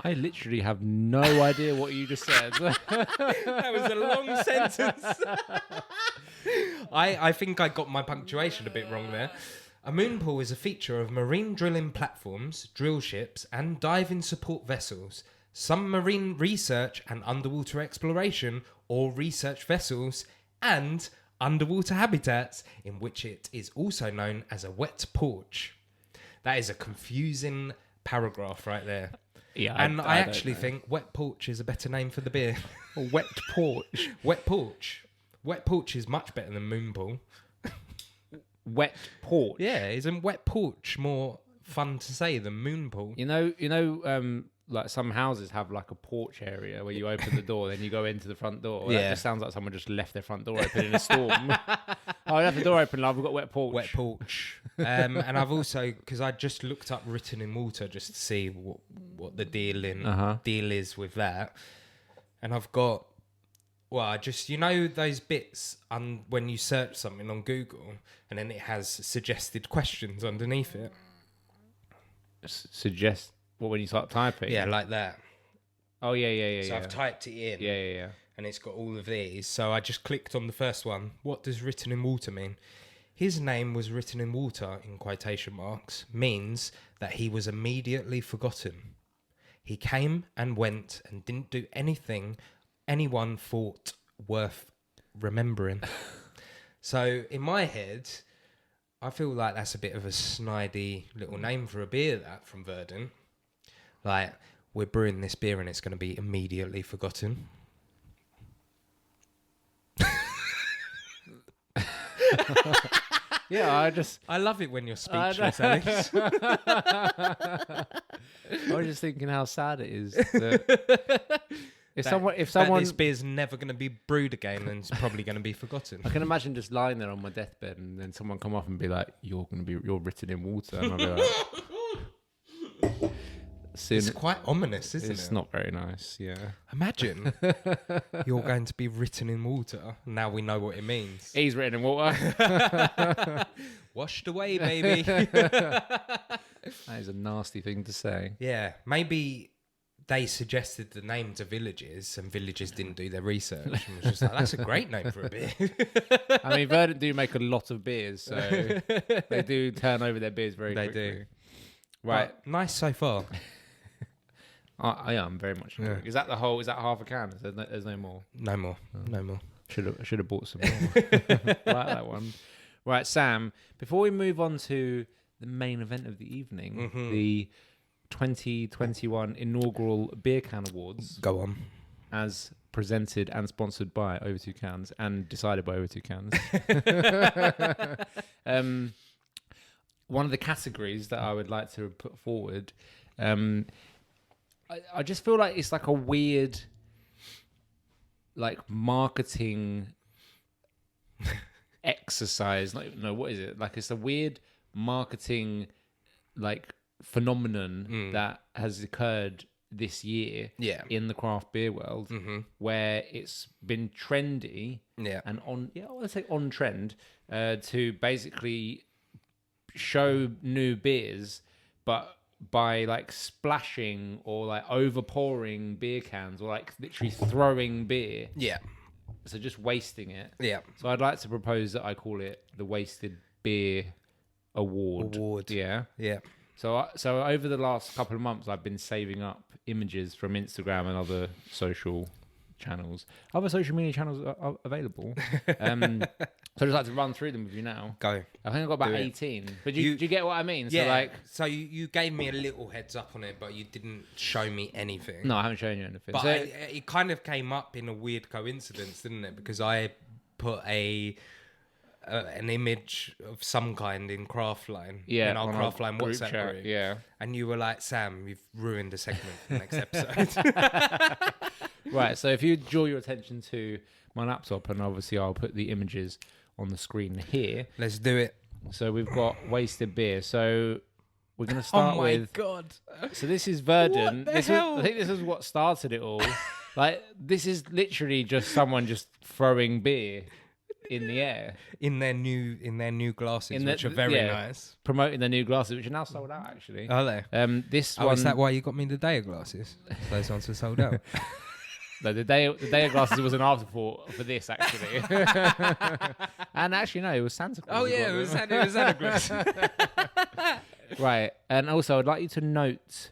I literally have no idea what you just said. That was a long sentence. I think I got my punctuation a bit wrong there. A moonpool is a feature of marine drilling platforms, drill ships, and diving support vessels. Some marine research and underwater exploration or research vessels and underwater habitats, in which it is also known as a wet porch. That is a confusing paragraph right there. Yeah, and I actually think wet porch is a better name for the beer. A wet porch. Wet porch. Wet porch is much better than moonpool. Wet porch. Yeah, isn't wet porch more fun to say than moonpool? You know, like some houses have like a porch area where you open the door, then you go into the front door. Yeah. That just sounds like someone just left their front door open in a storm. Oh, I left the door open, love. We've got wet porch. Wet porch. And I've also, because I just looked up written in water just to see what the deal is with that. And I've got, you know those bits when you search something on Google and then it has suggested questions underneath it? Suggest what when you start typing? Yeah, like that. Oh, yeah. So I've typed it in. Yeah. And it's got all of these. So I just clicked on the first one. What does written in water mean? His name was written in water, in quotation marks, means that he was immediately forgotten. He came and went and didn't do anything anyone thought worth remembering. So in my head, I feel like that's a bit of a snidey little name for a beer, that, from Verdant. Like, we're brewing this beer and it's going to be immediately forgotten. Yeah, I love it when you're speechless, Alex. I was just thinking how sad it is that If that someone, this beer's never going to be brewed again and it's probably going to be forgotten. I can imagine just lying there on my deathbed and then someone come up and be like, "You're written in water," and I'll be like, soon, It's quite ominous, isn't it? it's not very nice. Yeah. Imagine you're going to be written in water. Now we know what it means. He's written in water. Washed away, baby. That is a nasty thing to say. Yeah, maybe they suggested the name to villages and villages didn't do their research and was just like, that's a great name for a beer. I mean, Verdant do make a lot of beers, so they do turn over their beers very quickly. They do. Right. But nice so far. I am very much enjoying it. Is that half a can? There's no more? No more. No more. Should have bought some more. Like that one. Right, Sam, before we move on to the main event of the evening, the 2021 inaugural Beer Can Awards, Go on. as presented and sponsored by Over Two Cans and decided by Over Two Cans. One of the categories that I would like to put forward, I just feel like it's like a weird, like, marketing exercise. Like, no, what is it? Like, it's a weird marketing, like, phenomenon that has occurred this year in the craft beer world, where it's been trendy and I want to say on trend to basically show new beers, but by like splashing or like overpouring beer cans or like literally throwing beer. Yeah. So just wasting it. Yeah. So I'd like to propose that I call it the Wasted Beer Award. Yeah. Yeah. So over the last couple of months, I've been saving up images from Instagram and other social channels. Other social media channels are available. So I'd just like to run through them with you now. Go. I think I got about 18. But do you get what I mean? Yeah. So like, you gave me a little heads up on it, but you didn't show me anything. no, I haven't shown you anything. But So, it kind of came up in a weird coincidence, didn't it? Because I put an image of some kind in Craftline, in our on Craftline group WhatsApp chat, group. yeah. And you were like, Sam, you've ruined the segment for the next episode. Right, so if you draw your attention to my laptop, and obviously I'll put the images on the screen here. Let's do it. So we've got Wasted Beer. So we're going to start with... God. So this is Verdant. What the hell? I think this is what started it all. Like, this is literally just someone just throwing beer in the air. In their new glasses, which are very nice. Promoting their new glasses, which are now sold out, actually. Are they? This one... Is that why you got me the DEYA glasses? Those ones are sold out. No, the DEYA glasses was an afterthought for this, actually. And actually, no, it was Santa Claus. Oh, yeah, it was Santa Claus. Right. And also, I'd like you to note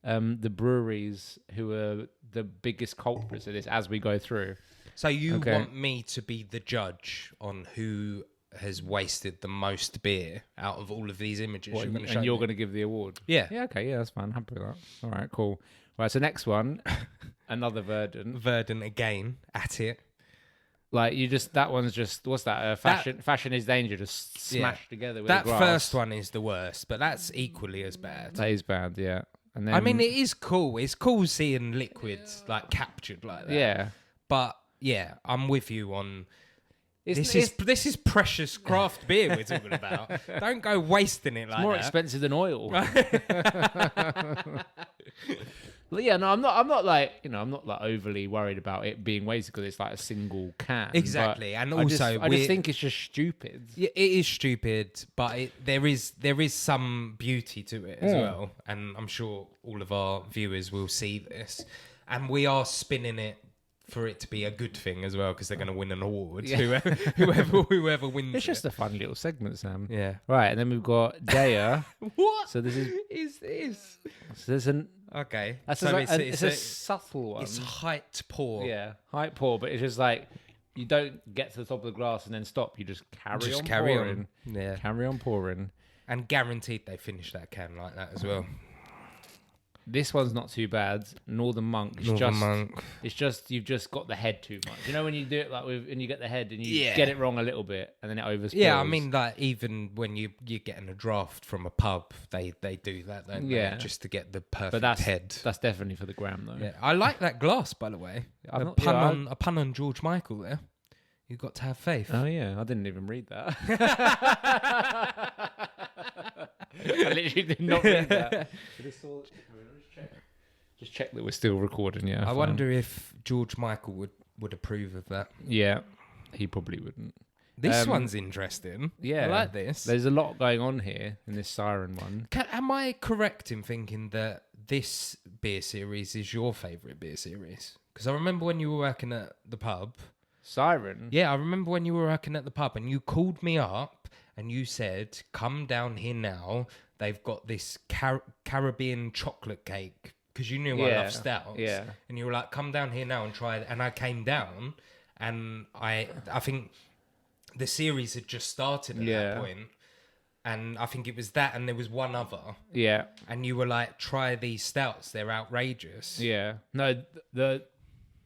the breweries who are the biggest culprits of this as we go through. So you want me to be the judge on who has wasted the most beer out of all of these images you're going to show and you're me? going to give the award? Yeah. Yeah, okay, yeah, that's fine. I'm happy with that. All right, cool. Right, so next one, another Verdant. Verdant again, at it. Like, that one's just, what's that? Fashion is danger, just smashed together with that the grass. first one is the worst, but that's equally as bad. That is bad, yeah. And then, I mean, it is cool. It's cool seeing liquids like captured like that. Yeah. But yeah, I'm with you on... This is precious craft beer we're talking about. Don't go wasting it like that. More expensive than oil. Well, yeah, no, I'm not like overly worried about it being wasted because it's like a single can. Exactly, and also I just think it's just stupid. Yeah, it is stupid, but there is some beauty to it as well, and I'm sure all of our viewers will see this, and we are spinning it for it to be a good thing as well because they're going to win an award. Yeah. Whoever wins. It's just a fun little segment, Sam. Yeah. Right, and then we've got DEYA. What? So this is this? So there's an okay. So it's a subtle one. It's height pour. Yeah, height pour, but it's just like you don't get to the top of the glass and then stop. You just carry on pouring. Yeah. Carry on pouring. And guaranteed they finish that can like that as well. This one's not too bad. Northern Monk. It's just you've just got the head too much. You know when you do it like and you get the head and you get it wrong a little bit and then it overspills. Yeah, I mean like even when you're getting a draft from a pub, they do that, don't they? Just to get the perfect head. That's definitely for the gram though. Yeah, I like that glass by the way. A pun on George Michael there. You've got to have faith. Oh yeah, I didn't even read that. I literally did not read that. Just check that we're still recording. Yeah, I wonder if George Michael would approve of that. Yeah, he probably wouldn't. This one's interesting. Yeah, I like this. There's a lot going on here in this Siren one. Am I correct in thinking that this beer series is your favourite beer series? Because I remember when you were working at the pub. Siren? Yeah, I remember when you were working at the pub and you called me up and you said, come down here now. They've got this Caribbean chocolate cake. Because you knew I love stouts. Yeah. And you were like, come down here now and try it. And I came down and I think the series had just started at that point. And I think it was that and there was one other. Yeah. And you were like, try these stouts. They're outrageous. Yeah. No,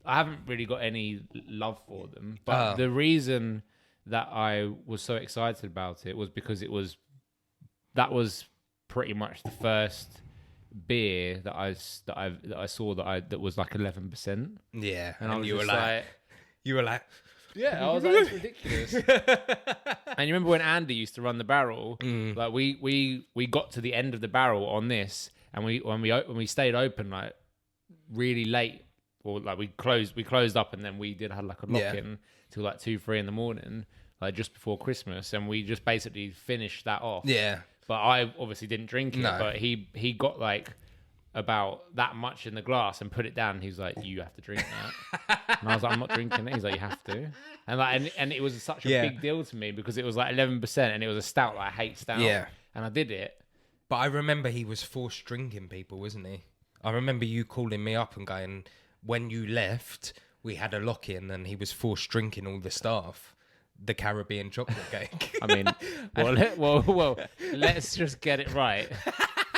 I haven't really got any love for them. But the reason that I was so excited about it was because that was pretty much the first beer that I saw that was like 11%. Yeah. And you were like, yeah, I was like, it's ridiculous. And you remember when Andy used to run the barrel? Like we got to the end of the barrel on this, and when we stayed open like really late, or like we closed up, and then we had like a lock in till like 2-3 in the morning, like just before Christmas, and we just basically finished that off. Yeah. But I obviously didn't drink it. No. But he got like about that much in the glass and put it down. And he was like, "You have to drink that." And I was like, "I'm not drinking it." He's like, "You have to." And like, and it was such a big deal to me because it was like 11%, and it was a stout. Like, I hate stout. Yeah. And I did it. But I remember he was forced drinking people, wasn't he? I remember you calling me up and going, when you left, we had a lock in, and he was forced drinking all the staff. The Caribbean chocolate cake. I mean, well, let's just get it right.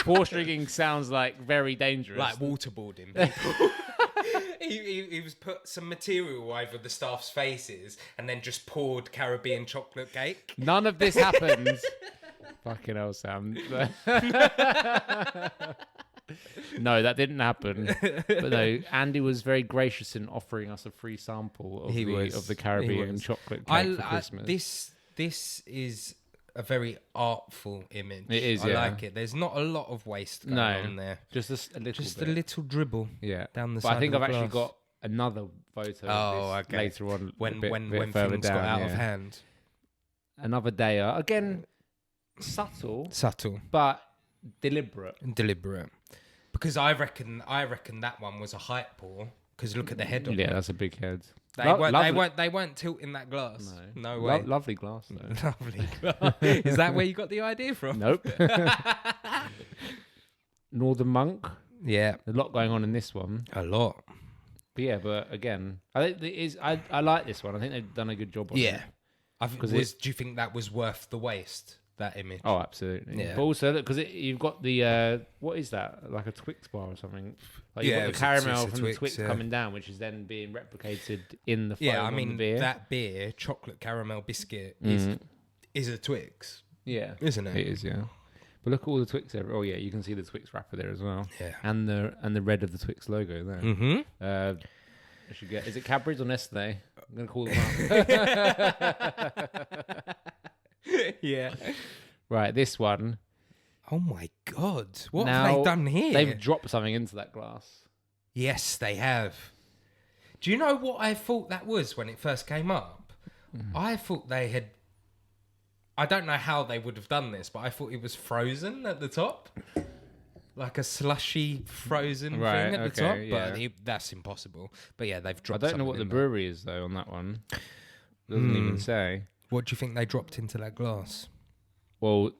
Forced drinking sounds like very dangerous. Like waterboarding people. he was put some material over the staff's faces and then just poured Caribbean chocolate cake. None of this happens. Fucking hell, Sam. No, that didn't happen. But no, Andy was very gracious in offering us a free sample of the Caribbean chocolate cake for Christmas. This is a very artful image. It is, I like it. There's not a lot of waste going on there. Just a little bit. A little dribble down the side. But I think I've actually got another photo of this later on when things got out of hand. Another DEYA. Again, subtle, but deliberate. Because I reckon that one was a height pour. Because look at the head on it. Yeah, that's a big head. They weren't tilting that glass. No way. Lovely glass though. Lovely glass. Is that where you got the idea from? Nope. Northern Monk. Yeah. A lot going on in this one. A lot. But again, I think I like this one. I think they've done a good job on it. Yeah. Do you think that was worth the waste? That image. Oh, absolutely. Yeah. But also, because you've got the what is that? Like a Twix bar or something? Like you've got the caramel from the Twix coming down, which is then being replicated in the foam. Yeah, I mean on the beer. That beer, chocolate caramel biscuit, is a Twix. Yeah, isn't it? It is. Yeah. But look at all the Twix there. Oh yeah, you can see the Twix wrapper there as well. Yeah. And the red of the Twix logo there. Mm-hmm. I should get. Is it Cadbury's or Nestle? I'm gonna call them up. Yeah. Right, this one. Oh my God. What have they done here? They've dropped something into that glass. Yes, they have. Do you know what I thought that was when it first came up? I thought they had... I don't know how they would have done this, but I thought it was frozen at the top. Like a slushy frozen thing at the top. Yeah. But that's impossible. But yeah, they've dropped I don't know what the brewery is, though, on that one. Doesn't even say. What do you think they dropped into that glass? Well,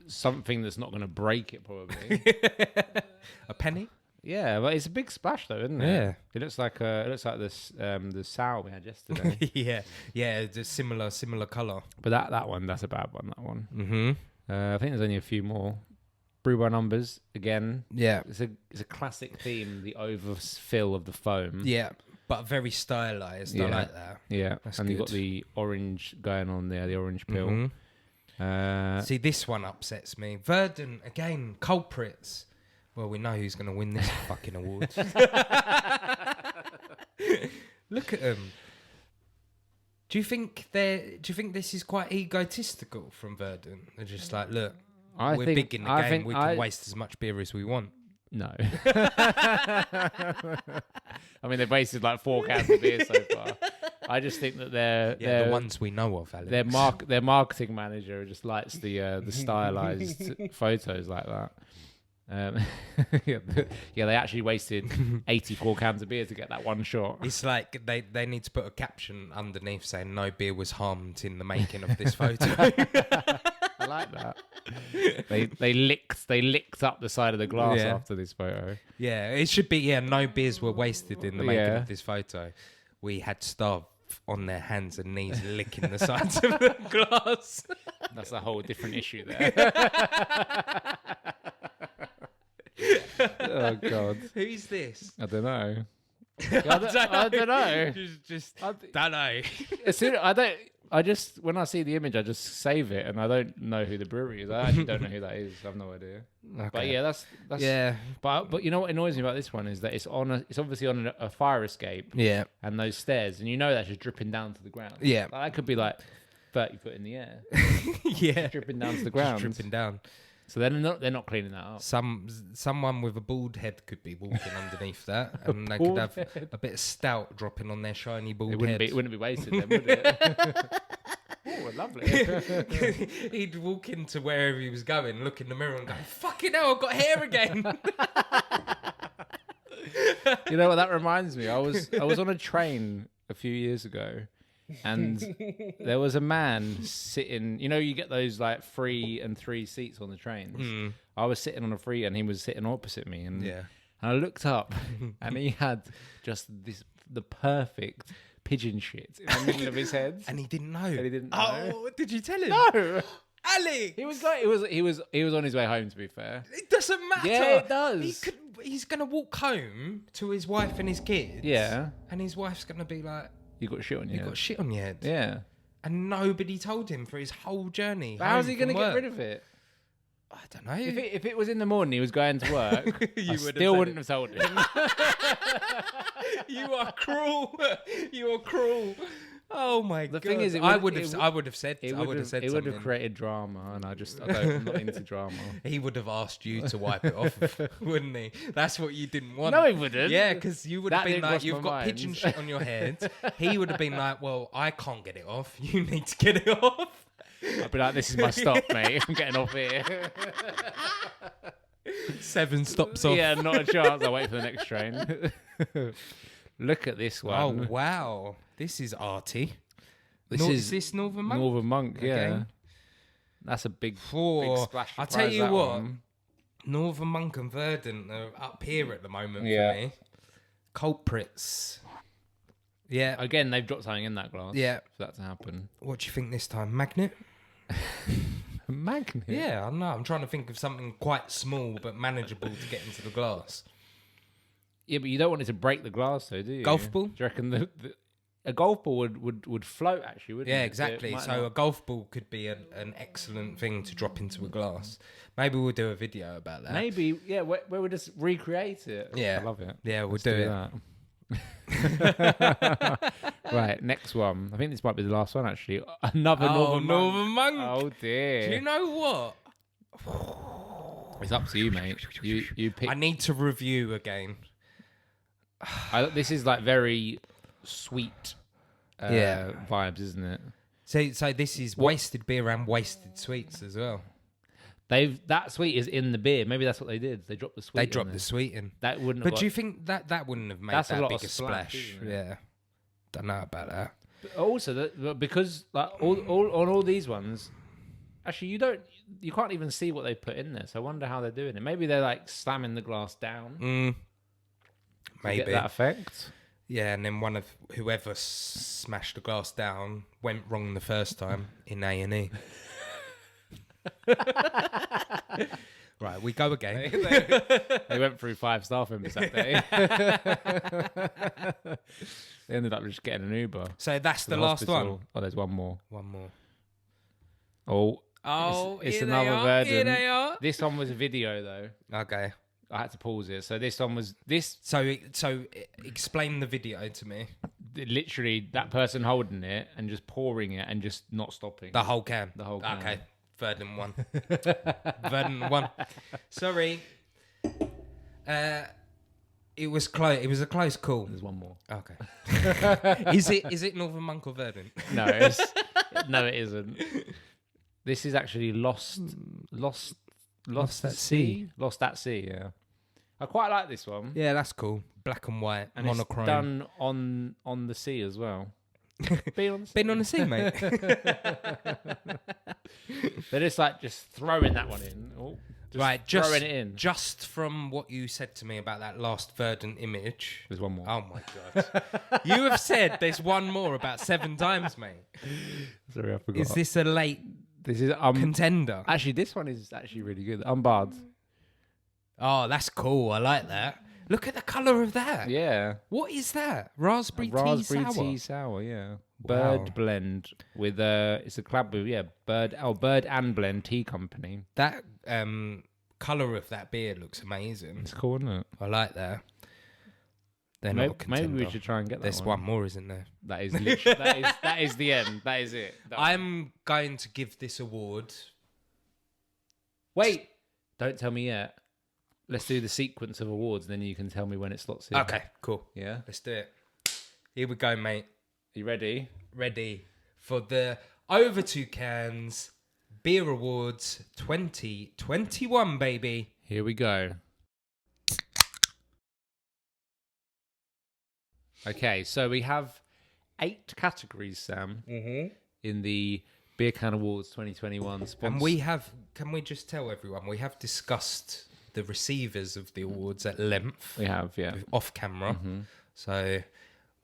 something that's not going to break it, probably. A penny? Yeah, but it's a big splash, though, isn't it? Yeah. It looks like this the sour we had yesterday. yeah, it's a similar colour. But that one, that's a bad one. That one. Mm-hmm. I think there's only a few more. brew by numbers again. Yeah. It's a classic theme, the overfill of the foam. Yeah, but very stylized. I like that. Yeah, That's and you've got good. the orange going on there, the orange peel. Mhm. See, this one upsets me. Verdant, again, culprits. Well, we know who's going to win this fucking award. Look at them. Do you think this is quite egotistical from Verdant? They're just like, look, we're big in the game. We can waste as much beer as we want. No. I mean, they've wasted like 4 cans of beer so far. I just think that they're the ones we know of, Alex. Their marketing manager just likes the stylized photos like that. Yeah, they actually wasted 84 cans of beer to get that one shot. It's like they need to put a caption underneath saying no beer was harmed in the making of this photo. I like that. They licked up the side of the glass after this photo. Yeah, it should be no beers were wasted in the making of this photo. We had staff on their hands and knees licking the sides of the glass. That's a whole different issue there. Oh God, who's this? I don't know. I don't know. Don't know. As soon when I see the image, I just save it, and I don't know who the brewery is. I actually don't know who that is. I have no idea. Okay. But yeah, that's yeah. But you know what annoys me about this one is that it's obviously on a fire escape. Yeah. And those stairs, and that's just dripping down to the ground. Yeah. Like, that could be like 30 foot in the air. Yeah. Dripping down to the ground. Just dripping down. So they're not cleaning that up. Someone with a bald head could be walking underneath that, and they could have a bit of stout dropping on their shiny bald head. It wouldn't be wasted then, would it? Oh, lovely. He'd walk into wherever he was going, look in the mirror and go, fucking hell, I've got hair again. You know what that reminds me? I was on a train a few years ago, and there was a man sitting. You get those like 3 and 3 seats on the trains. I was sitting on a 3, and he was sitting opposite me, and I looked up, and he had just the perfect pigeon shit in the middle of his head, and he didn't know. Oh, did you tell him? No. Alex! He was on his way home, to be fair. It doesn't matter. Yeah, it does. He's going to walk home to his wife and his kids. Yeah. And his wife's going to be like, You got shit on your head. You got shit on your head. Yeah. And nobody told him for his wole journey. But how's he going to get rid of it? I don't know. If it was in the morning, he was going to work, I still wouldn't have told him. You are cruel. You are cruel. Oh my god! The thing is, I would have said. It something. would have created drama, and I'm not into drama. He would have asked you to wipe it off, wouldn't he? That's what you didn't want. No, he wouldn't. Yeah, because you would have been like, you've got mind. pigeon shit on your head. He would have been like, well, I can't get it off. You need to get it off. I'd be like, this is my stop, mate. I'm getting off here. 7 stops off. Yeah, not a chance. I'll wait for the next train. Look at this one. Oh, wow. This is arty. Is this Northern Monk? Northern Monk, yeah. Okay. That's a big splash. I'll tell you what. Northern Monk and Verdant are up here at the moment for me. Culprits. Yeah. Again, they've dropped something in that glass. Yeah. For that to happen. What do you think this time? Magnet? Magnet? Yeah, I know. I'm trying to think of something quite small but manageable to get into the glass. Yeah, but you don't want it to break the glass, though, do you? Golf ball? Do you reckon a golf ball would float, actually, wouldn't it? Yeah, exactly. So a golf ball could be an excellent thing to drop into a glass. Maybe we'll do a video about that. Maybe, yeah, where we just recreate it. Yeah. I love it. Yeah, we'll do it. That. Right, next one. I think this might be the last one, actually. Another Northern Monk. Oh, dear. Do you know what? It's up to you, mate. You pick. I need to review again. This is like very sweet vibes, isn't it? So this is wasted beer and wasted sweets as well. That sweet is in the beer. Maybe that's what they did. They dropped the sweet. They dropped the sweet in. That wouldn't. But do you think that wouldn't have made that big a splash? Isn't it? Yeah, don't know about that. But also, because like all these ones, actually you can't even see what they put in there. So I wonder how they're doing it. Maybe they're like slamming the glass down. Maybe get that effect. Yeah, and then one of whoever smashed the glass down went wrong the first time in A&E. Right, we go again. They went through 5 staff members that day. They ended up just getting an Uber. So that's to the last hospital. one. Oh, there's one more. One more. Oh, it's here another they are. Verdant. Here they are. This one was a video though. Okay. I had to pause it. So this one was this. So explain the video to me. Literally, that person holding it and just pouring it and just not stopping. The whole can. The whole can. Okay. Verdant won. Verdant won. Sorry. It was close. It was a close call. There's one more. Okay. Is it Northern Monk or Verdant? No, no, it isn't. This is actually lost at sea. Lost at sea. Yeah, I quite like this one. Yeah, that's cool. Black and white, And monochrome. it's done on the sea as well. Been on the sea. Been on the sea, mate. They're just throwing that one in. Oh, just throwing it in. Just from what you said to me about that last Verdant image. There's one more. Oh my god! You have said there's one more about 7 times, mate. Sorry, I forgot. Is this a late This is contender? Actually, this one is actually really good. Unbarred. Oh, that's cool. I like that. Look at the colour of that. Yeah. What is that? Raspberry tea sour, yeah. Bird blend with it's a collab with Bird and Blend Tea Company. That colour of that beer looks amazing. It's cool, isn't it? I like that. They're not a contender. Maybe we should try and get that. There's one more, isn't there? That is literally that is the end. That is it. I'm going to give this award. Wait, don't tell me yet. Let's do the sequence of awards, and then you can tell me when it slots in. Okay, cool. Yeah? Let's do it. Here we go, mate. You ready? Ready for the Over 2 Cans Beer Awards 2021, baby. Here we go. Okay, so we have 8 categories, Sam, in the Beer Can Awards 2021. And can we just tell everyone, we have discussed the receivers of the awards at length. We have, yeah. Off camera. Mm-hmm. So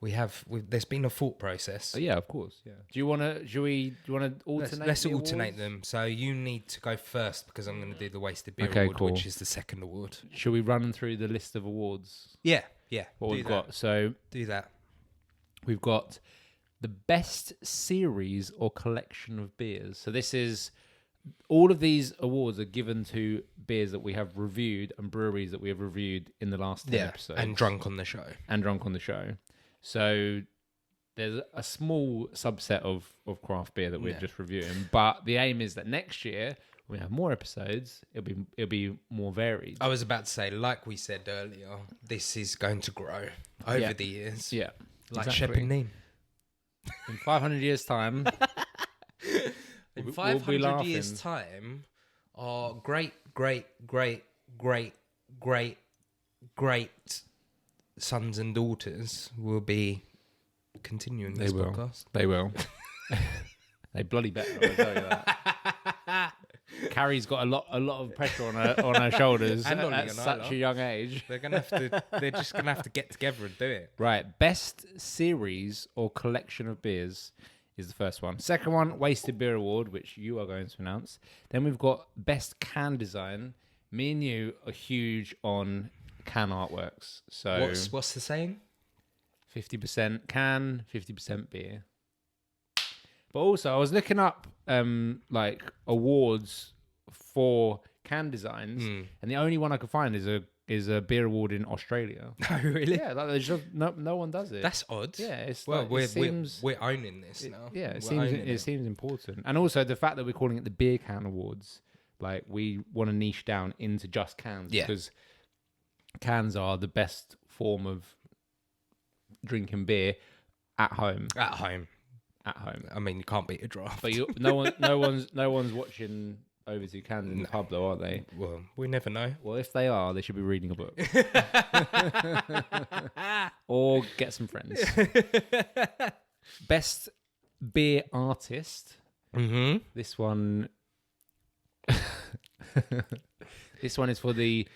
there's been a thought process. Oh, yeah, of course, yeah. Do you want to alternate Let's alternate them. So you need to go first because I'm going to do the Wasted Beer Award, cool. which is the second award. Shall we run through the list of awards? Yeah. What we've got. So do that. We've got the best series or collection of beers. So this is all of these awards are given to beers that we have reviewed and breweries that we have reviewed in the last 10 episodes. And drunk on the show. So there's a small subset of craft beer that we're just reviewing. But the aim is that next year we have more episodes. It'll be more varied. I was about to say, like we said earlier, this is going to grow over the years. Yeah. Like Shep and Neem. In 500 years' time... In 500 years' time, our great sons and daughters will be continuing this podcast. They will. They bloody better, I'll tell you that. Carrie's got a lot of pressure on her shoulders at such a young age. They're just gonna have to get together and do it. Right. Best series or collection of beers is the first one. Second one, Wasted Beer Award, which you are going to announce. Then we've got Best Can Design. Me and you are huge on can artworks. So what's the saying? 50% can, 50% beer. But also, I was looking up awards for can designs, and the only one I could find is a beer award in Australia. Oh, really? Yeah, there's just no one does it. That's odd. Yeah, it's we're owning this now. Yeah, it seems important, and also the fact that we're calling it the Beer Can Awards, like we want to niche down into just cans because cans are the best form of drinking beer at home. At home. I mean, you can't beat a draft. But no one's watching Over 2 Cans in the pub, though, are they? Well, we never know. Well, if they are, they should be reading a book. Or get some friends. Best beer artist. Mm-hmm. This one is for the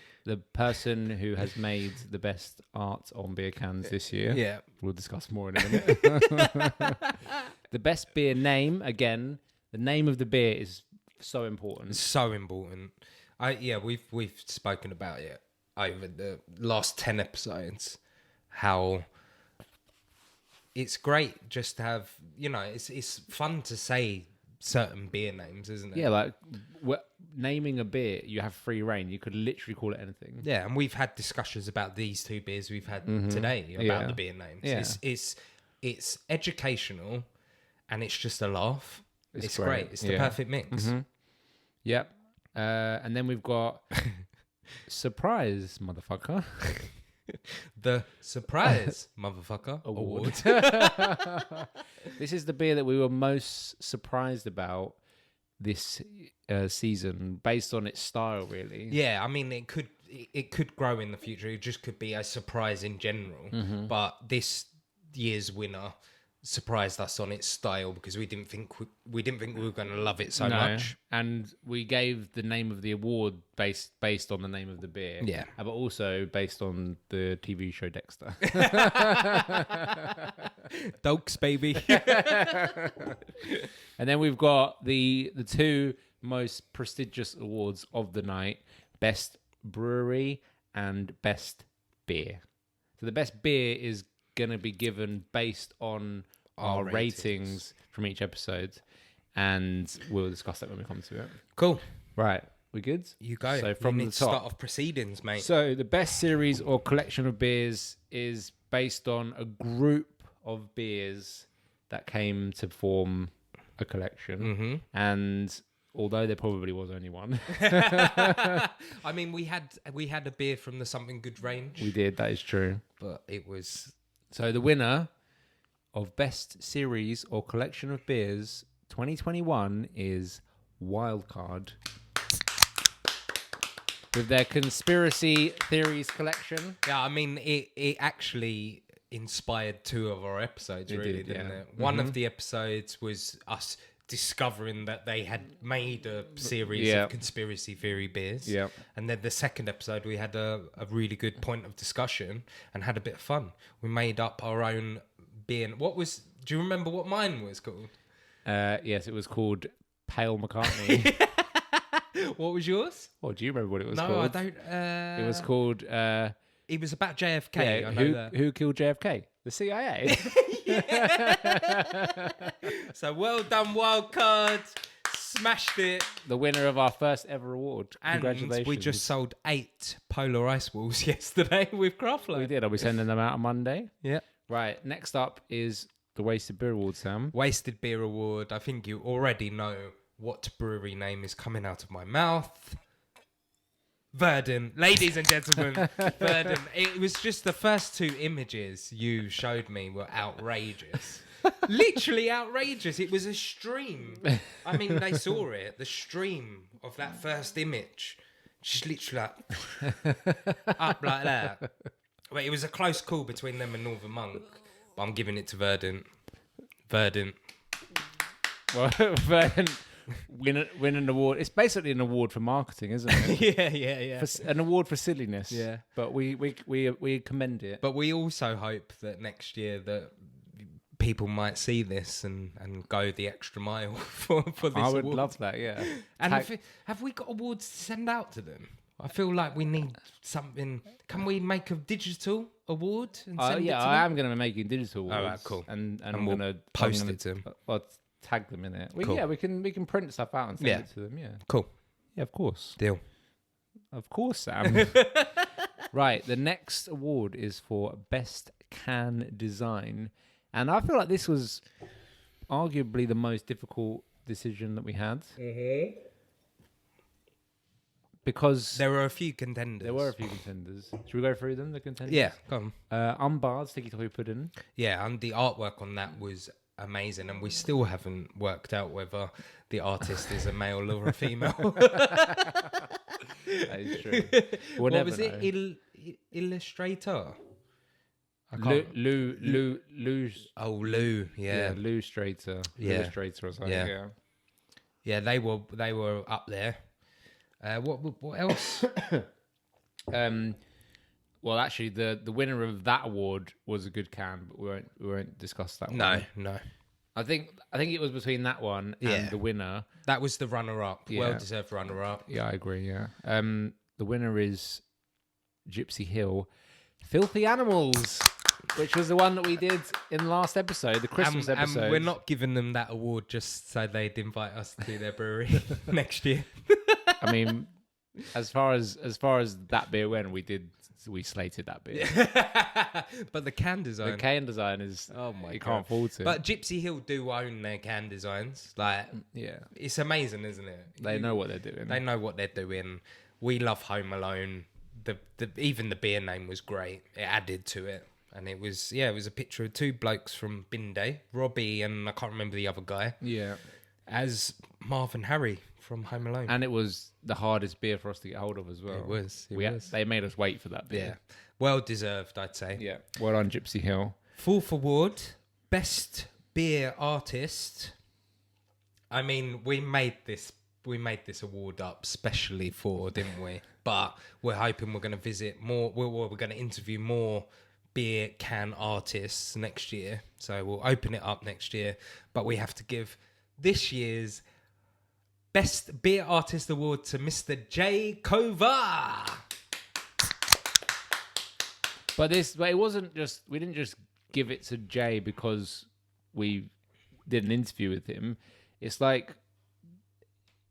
person who has made the best art on beer cans this year. Yeah. We'll discuss more in a minute. The best beer name, again, the name of the beer is so important. So important. we've spoken about it over the last 10 episodes. How it's great just to have, it's fun to say certain beer names, isn't it? Yeah, like naming a beer, you have free reign. You could literally call it anything. Yeah, and we've had discussions about these two beers we've had today about the beer names. Yeah. It's educational, and it's just a laugh. It's great. great. It's the perfect mix. Yep. And then we've got surprise, motherfucker. The surprise motherfucker award. This is the beer that we were most surprised about this season, based on its style, really. Yeah, I mean, it could grow in the future. It just could be a surprise in general. But this year's winner surprised us on its style because we didn't think we were going to love it so much. And we gave the name of the award based on the name of the beer. Yeah, but also based on the TV show Dexter. Dokes, baby. And then we've got the two most prestigious awards of the night: Best Brewery and Best Beer. So the best beer is going to be given based on our ratings from each episode, and we'll discuss that when we come to it. Cool. Right, we good? You go. So from the top, start off proceedings, mate. So the best series or collection of beers is based on a group of beers that came to form a collection, and although there probably was only one. I mean, we had a beer from the Something Good range. We did, that is true. But it was... So the winner of Best Series or Collection of Beers 2021 is Wildcard, with their Conspiracy Theories collection. Yeah, I mean, it actually inspired two of our episodes, didn't it? One of the episodes was us discovering that they had made a series of conspiracy theory beers. Yeah. And then the second episode, we had a really good point of discussion and had a bit of fun. We made up our own beer. Do you remember what mine was called? Yes, it was called Pale McCartney. What was yours? Oh, do you remember what it was No, called? I don't. It was called... it was about JFK. I know that. Who killed JFK? The CIA. So well done, Wildcard. Smashed it. The winner of our first ever award. And Congratulations. we just sold 8 polar ice balls yesterday with Craftline. We did. Are we sending them out on Monday? Yeah. Right. Next up is the Wasted Beer Award, Sam. Wasted Beer Award. I think you already know what brewery name is coming out of my mouth. Verdant. Ladies and gentlemen, Verdant. It was just the first 2 images you showed me were outrageous. Literally outrageous. It was a stream. I mean, they saw it. The stream of that first image. Just literally up like that. But it was a close call between them and Northern Monk. But I'm giving it to Verdant. Verdant. Well, Verdant win an award. It's basically an award for marketing, isn't it? yeah. An award for silliness. Yeah. But we commend it. But we also hope that next year that people might see this and go the extra mile for this I would award. love that, yeah. And have we got awards to send out to them? I feel like we need something. Can we make a digital award and send it to them? I am going to make it digital awards. All right, cool. And I'm we'll going to post it to them. Or tag them in it. Cool. Yeah, we can print stuff out and send it to them, yeah. Cool. Yeah, of course. Deal. Of course, Sam. Right, the next award is for Best Can Design. And I feel like this was arguably the most difficult decision that we had. Mm-hmm. Because there were a few contenders. Should we go through them, the contenders? Yeah, come on. Unbarred Sticky Toffee Pudding. Yeah, and the artwork on that was amazing, and we still haven't worked out whether the artist is a male or a female. That is true. What was it? Illustrator? Lou. Oh, Lou. Yeah. Illustrator. Yeah. Illustrator or something. Yeah, they were up there. What else? Well, actually, the winner of that award was a good can, but we won't discuss that one. No. I think it was between that one and Yeah. the winner. That was the runner-up. Yeah. Well-deserved runner-up. Yeah, I agree. Yeah. The winner is Gypsy Hill, Filthy Animals, which was the one that we did in the last episode, the Christmas episode. And we're not giving them that award just so they'd invite us to their brewery next year. I mean, as far as that beer went, we slated that beer. But the can design. The can design is you can't fault it. But Gypsy Hill do own their can designs. Like, yeah, it's amazing, isn't it? they know what they're doing. They know what they're doing. We love Home Alone. Even the beer name was great. It added to it. And it was a picture of two blokes from Binde, Robbie and I can't remember the other guy, Yeah, as Marv and Harry from Home Alone. and it was the hardest beer for us to get hold of as well. It was. They made us wait for that Yeah. beer. Well deserved, I'd say. Yeah. Well done, Gypsy Hill. Fourth award, Best Beer Artist. I mean, we made this award up specially for, didn't we? But we're hoping we're going to visit more. We're going to interview more beer can artists next year. So we'll open it up next year. But we have to give this year's Best Beer Artist Award to Mr. J. Kova. But it wasn't just, we didn't just give it to Jay because we did an interview with him. It's like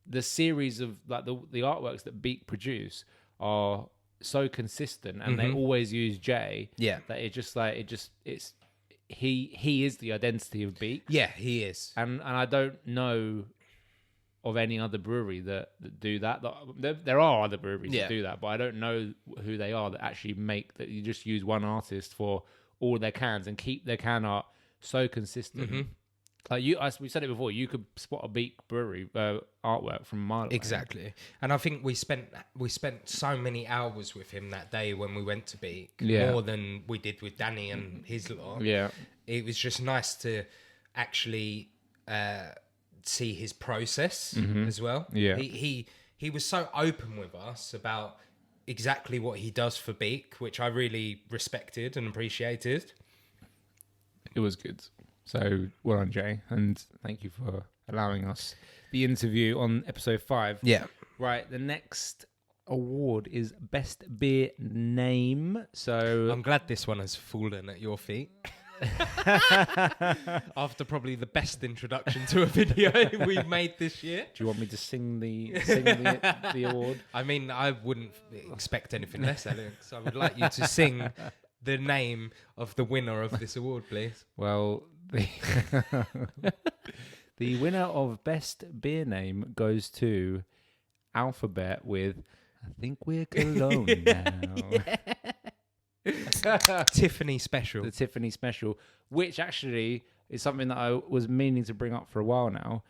the series of like the artworks that Beak produce are so consistent, and they always use Jay. Yeah. That he is the identity of Beak. Yeah, he is. And I don't know of any other brewery that do that. There are other breweries that do that, but I don't know who they are that actually make that. You just use one artist for all their cans and keep their can art so consistent. Like we said it before, you could spot a Beak brewery artwork from a mile away. Exactly. And I think we spent so many hours with him that day when we went to Beak, more than we did with Danny and his lot. Yeah. It was just nice to actually see his process as well. Yeah. He was so open with us about exactly what he does for Beak, which I really respected and appreciated. It was good. So well done, Jay, and thank you for allowing us the interview on episode 5. Yeah. Right, the next award is Best Beer Name. So I'm glad this one has fallen at your feet. After probably the best introduction to a video we've made this year. Do you want me to sing the award? I mean, I wouldn't expect anything less, Alex. I would like you to sing the name of the winner of this award, please. Well, the winner of Best Beer Name goes to Alphabet with I Think We're Cologne Now. Tiffany Special. The Tiffany Special, which actually is something that I was meaning to bring up for a while now.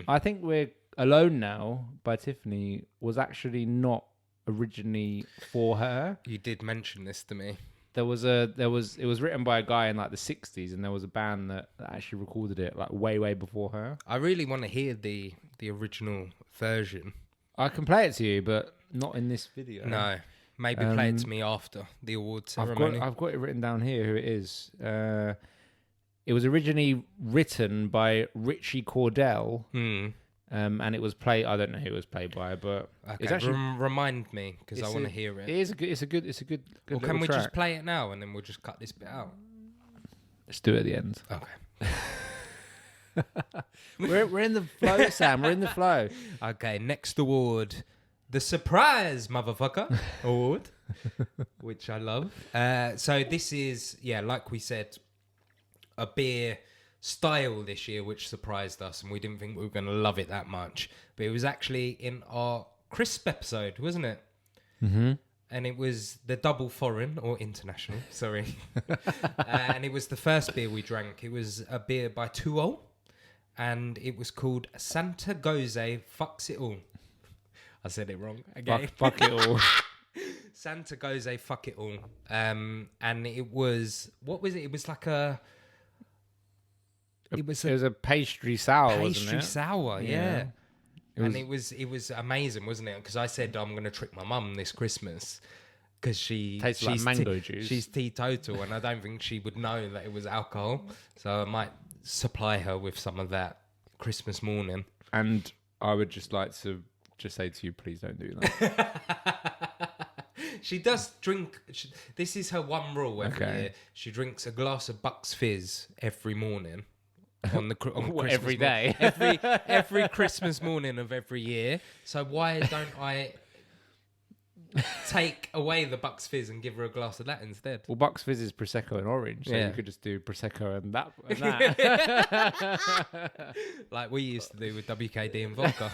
I Think We're Alone Now by Tiffany was actually not originally for her. You did mention this to me. It was written by a guy in like the 60s, and there was a band that actually recorded it like way before her. I really want to hear the original version. I can play it to you, but not in this video. No, maybe play it to me after the award ceremony. I've got it written down here who it is. It was originally written by Richie Cordell, and it was played. I don't know who it was played by, but Okay, it's actually remind me because I want to hear it. It's a good Well, can we just play it now and then we'll just cut this bit out? Let's do it at the end. Okay. We're in the flow, Sam. We're in the flow. Okay, next award, the Surprise Motherfucker Award, which I love. So this is, like we said, a beer style this year which surprised us, and we didn't think we were going to love it that much. But it was actually in our crisp episode, wasn't it? And it was the double foreign or international, sorry. And it was the first beer we drank. It was a beer by Tuol, and it was called Santa Gose Fucks It All. I said it wrong again. Fuck it all. Santa Gose Fuck It All. And it was, what was it? It was like a... It was a pastry sour, wasn't it? Pastry sour, yeah. It was amazing, wasn't it? Because I said I'm going to trick my mum this Christmas because she's like mango juice. She's teetotal, and I don't think she would know that it was alcohol. So I might supply her with some of that Christmas morning. And I would just like to just say to you, please don't do that. She does drink. This is her one rule every Okay. year. She drinks a glass of Bucks Fizz every morning. On Christmas Every day. every Christmas morning of every year. So why don't I take away the Bucks Fizz and give her a glass of that instead? Well, Bucks Fizz is Prosecco and orange, so Yeah. you could just do Prosecco and that. And that. Like we used to do with WKD and vodka.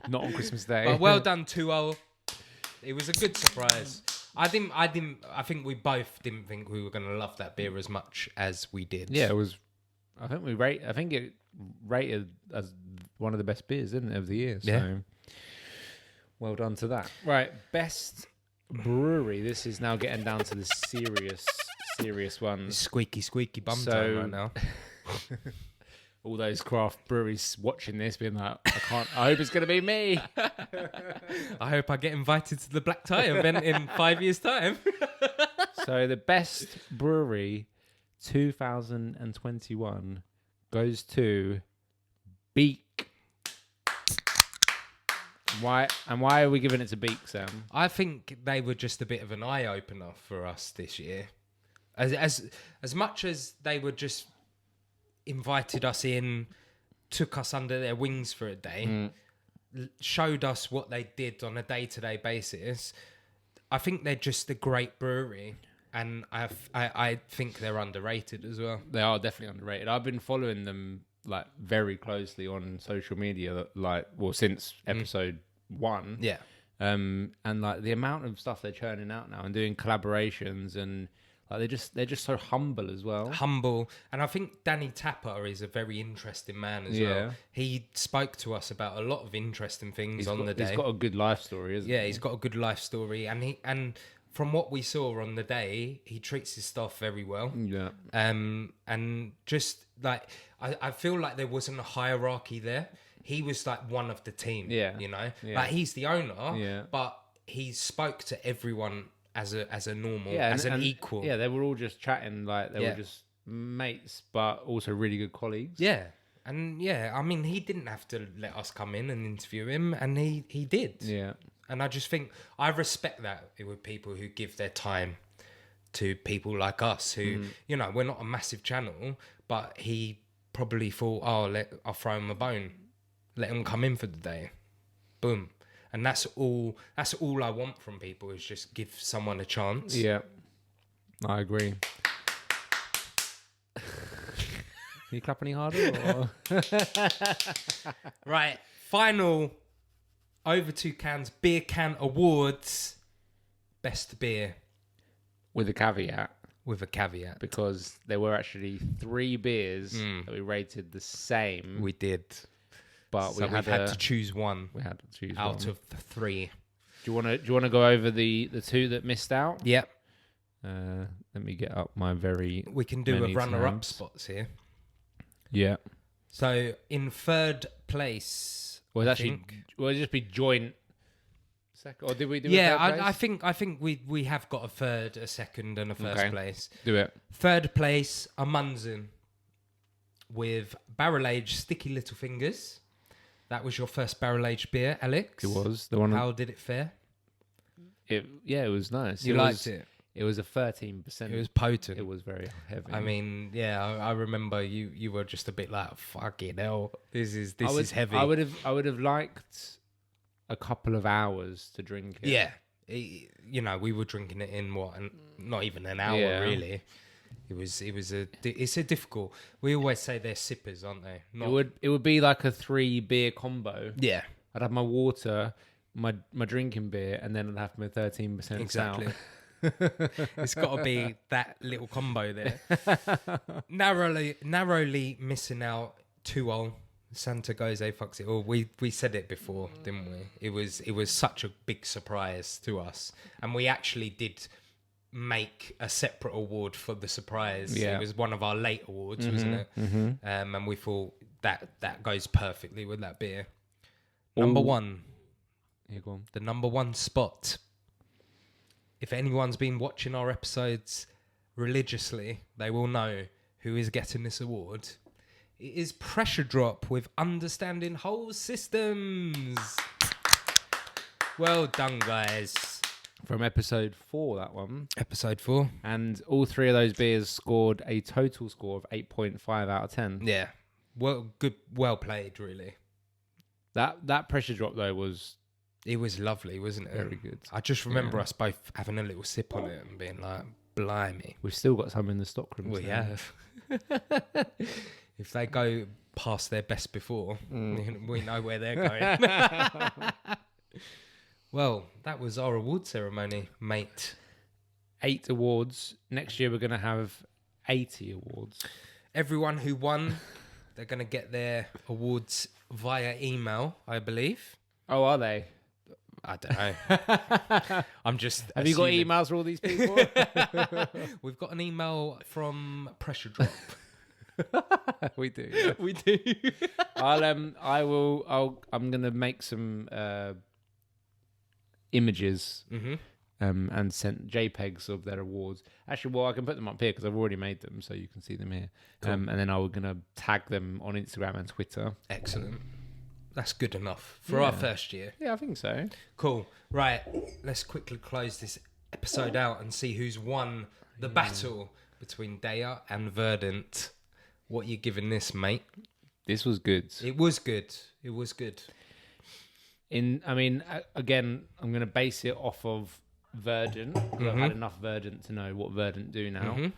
Not on Christmas Day. But well done, 2-0. It was a good surprise. I think we both didn't think we were going to love that beer as much as we did. Yeah, it was. I think it rated as one of the best beers, didn't it, of the year? So, Yeah. well done to that. Right, best brewery. This is now getting down to the serious ones. Squeaky bum So- time right now. All those craft breweries watching this, being like, I hope it's going to be me. I hope I get invited to the Black Tie event in 5 years' time. So the best brewery 2021 goes to Beak. Why are we giving it to Beak, Sam? I think they were just a bit of an eye opener for us this year. As much as they were just invited us in, took us under their wings for a day, showed us what they did on a day-to-day basis. I think they're just a great brewery, and I think they're underrated as well. They are definitely underrated. I've been following them like very closely on social media, since episode 1. Yeah. And like the amount of stuff they're churning out now and doing collaborations, and like they're just so humble as well. Humble, and I think Danny Tapper is a very interesting man as Yeah. well. He spoke to us about a lot of interesting things the day. He's got a good life story, isn't he? Yeah, he's got a good life story, and from what we saw on the day, he treats his staff very well. Yeah. And just like I feel like there wasn't a hierarchy there. He was like one of the team. Yeah. You know, Yeah. like he's the owner. Yeah. But he spoke to everyone as a normal, Yeah, as an equal. Yeah, they were all just chatting, like they Yeah. were just mates, but also really good colleagues. Yeah. And yeah, I mean, he didn't have to let us come in and interview him, and he did. Yeah. And I just think I respect that with people who give their time to people like us who, you know, we're not a massive channel, but he probably thought, I'll throw him a bone. Let him come in for the day. Boom. And that's all I want from people, is just give someone a chance. Yeah. I agree. Can you clap any harder? Or? Right. Final Over 2 Cans Beer Can Awards. Best beer With a caveat, with a caveat. because there were actually 3 beers that we rated the same, We did. but So we we've had had to choose one we had to choose out one. of the 3. Do you want to go over the 2 that missed out? Yep. Let me get up my very We can do many a runner-up tabs. spots here. Yeah. So in third place, Well, I it's actually, think- will it just be joint second, or did we do? yeah, a third place? I think we have got a third, a second, and a first Okay. place. Do it. Third place, a Munzen with barrel-aged Sticky Little Fingers. That was your first barrel-aged beer, Alex. It was the one. How did it fare? It was nice. You liked it? It was a 13%. It was potent. It was very heavy. I mean, yeah, I remember you were just a bit like, fucking hell, this is heavy. I would have liked a couple of hours to drink it. Yeah. You know, we were drinking it in not even an hour, Yeah. really. It's a difficult. We always say they're sippers, aren't they? It would be like a 3 beer combo. Yeah, I'd have my water, my drinking beer, and then I'd have my 13% exactly. stout. It's got to be that little combo there. narrowly missing out 2-0. Santa goes, fucks it all. We said it before, didn't we? It was such a big surprise to us, and we actually did make a separate award for the surprise. Yeah. It was one of our late awards, wasn't it? And we thought that goes perfectly with that beer. Number one, Here, go on. the number one spot. If anyone's been watching our episodes religiously, they will know who is getting this award. It is Pressure Drop with Understanding Whole Systems. Well done, guys. From episode 4, that one. Episode 4. And all 3 of those beers scored a total score of 8.5 out of 10. Yeah. Well played, really. That Pressure Drop, though, was... It was lovely, wasn't it? Very good. I just remember us both having a little sip on it and being like, blimey. We've still got some in the stockroom. We have. If they go past their best before, we know where they're going. Well, that was our award ceremony, mate. 8 awards. Next year, we're going to have 80 awards. Everyone who won, they're going to get their awards via email, I believe. Oh, are they? I don't know. I'm just Have you got emails for all these people? We've got an email from Pressure Drop. We do. Yeah. We do. I'm going to make some images and send JPEGs of their awards. Actually, well, I can put them up here because I've already made them, so you can see them here. Cool. And then I'm going to tag them on Instagram and Twitter. Excellent. That's good enough for our first year. Yeah, I think so. Cool. Right, let's quickly close this episode out and see who's won the battle between DEYA and Verdant. What are you giving this, mate? This was good. It was good. It was good. Again, I'm going to base it off of Verdant. I've had enough Verdant to know what Verdant do now.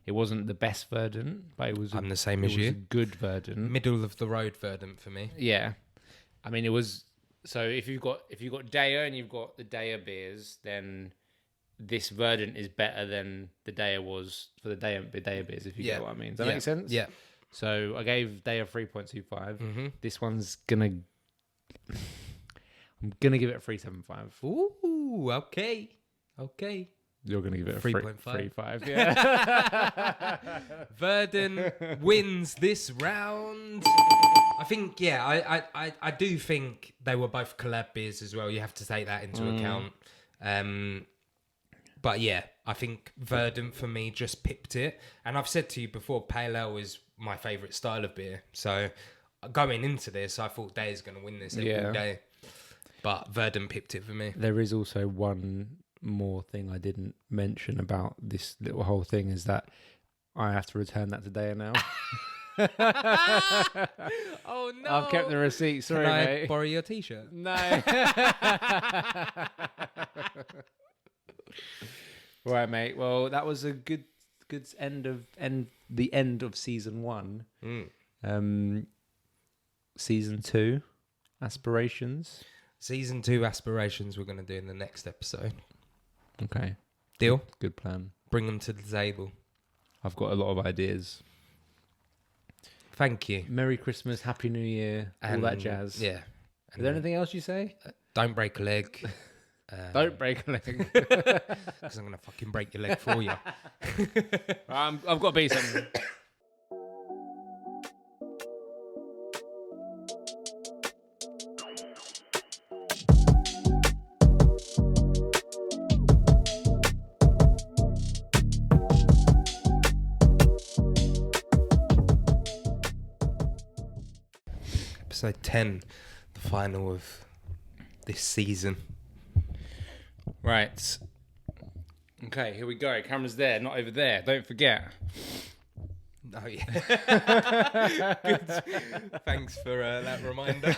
It wasn't the best Verdant, but it was. I'm the same as you. It was a good Verdant. Middle of the road Verdant for me. Yeah, I mean it was. So if you've got DEYA and you've got the DEYA beers, then this Verdant is better than the DEYA was for the DEYA beers. If you get what I mean, does that make sense? Yeah. So I gave DEYA 3.25. This one's I'm gonna give it a 3.75. Ooh, okay. You're gonna give it a 3.5. Yeah. Verdant wins this round. I think, I do think they were both collab beers as well. You have to take that into account. But yeah, I think Verdant for me just pipped it. And I've said to you before, Pale Ale is my favourite style of beer. So going into this, I thought DEYA's going to win this every day. But Verdant pipped it for me. There is also one more thing I didn't mention about this little whole thing is that I have to return that to DEYA now. Oh no! I've kept the receipt. Sorry, Can I mate. borrow your t-shirt? No. Right, mate. Well, that was a good end of season 1. Season 2 aspirations. Season 2 aspirations we're going to do in the next episode. Okay. Deal? Good plan. Bring them to the table. I've got a lot of ideas. Thank you. Merry Christmas, Happy New Year, all that jazz. Yeah. Is there anything else you say? Don't break a leg. Don't break a leg. Because I'm going to fucking break your leg for you. I've got to be something. Episode 10, the final of this season. Right. Okay, here we go. Camera's there, not over there. Don't forget. Oh, yeah. Good. Thanks for that reminder.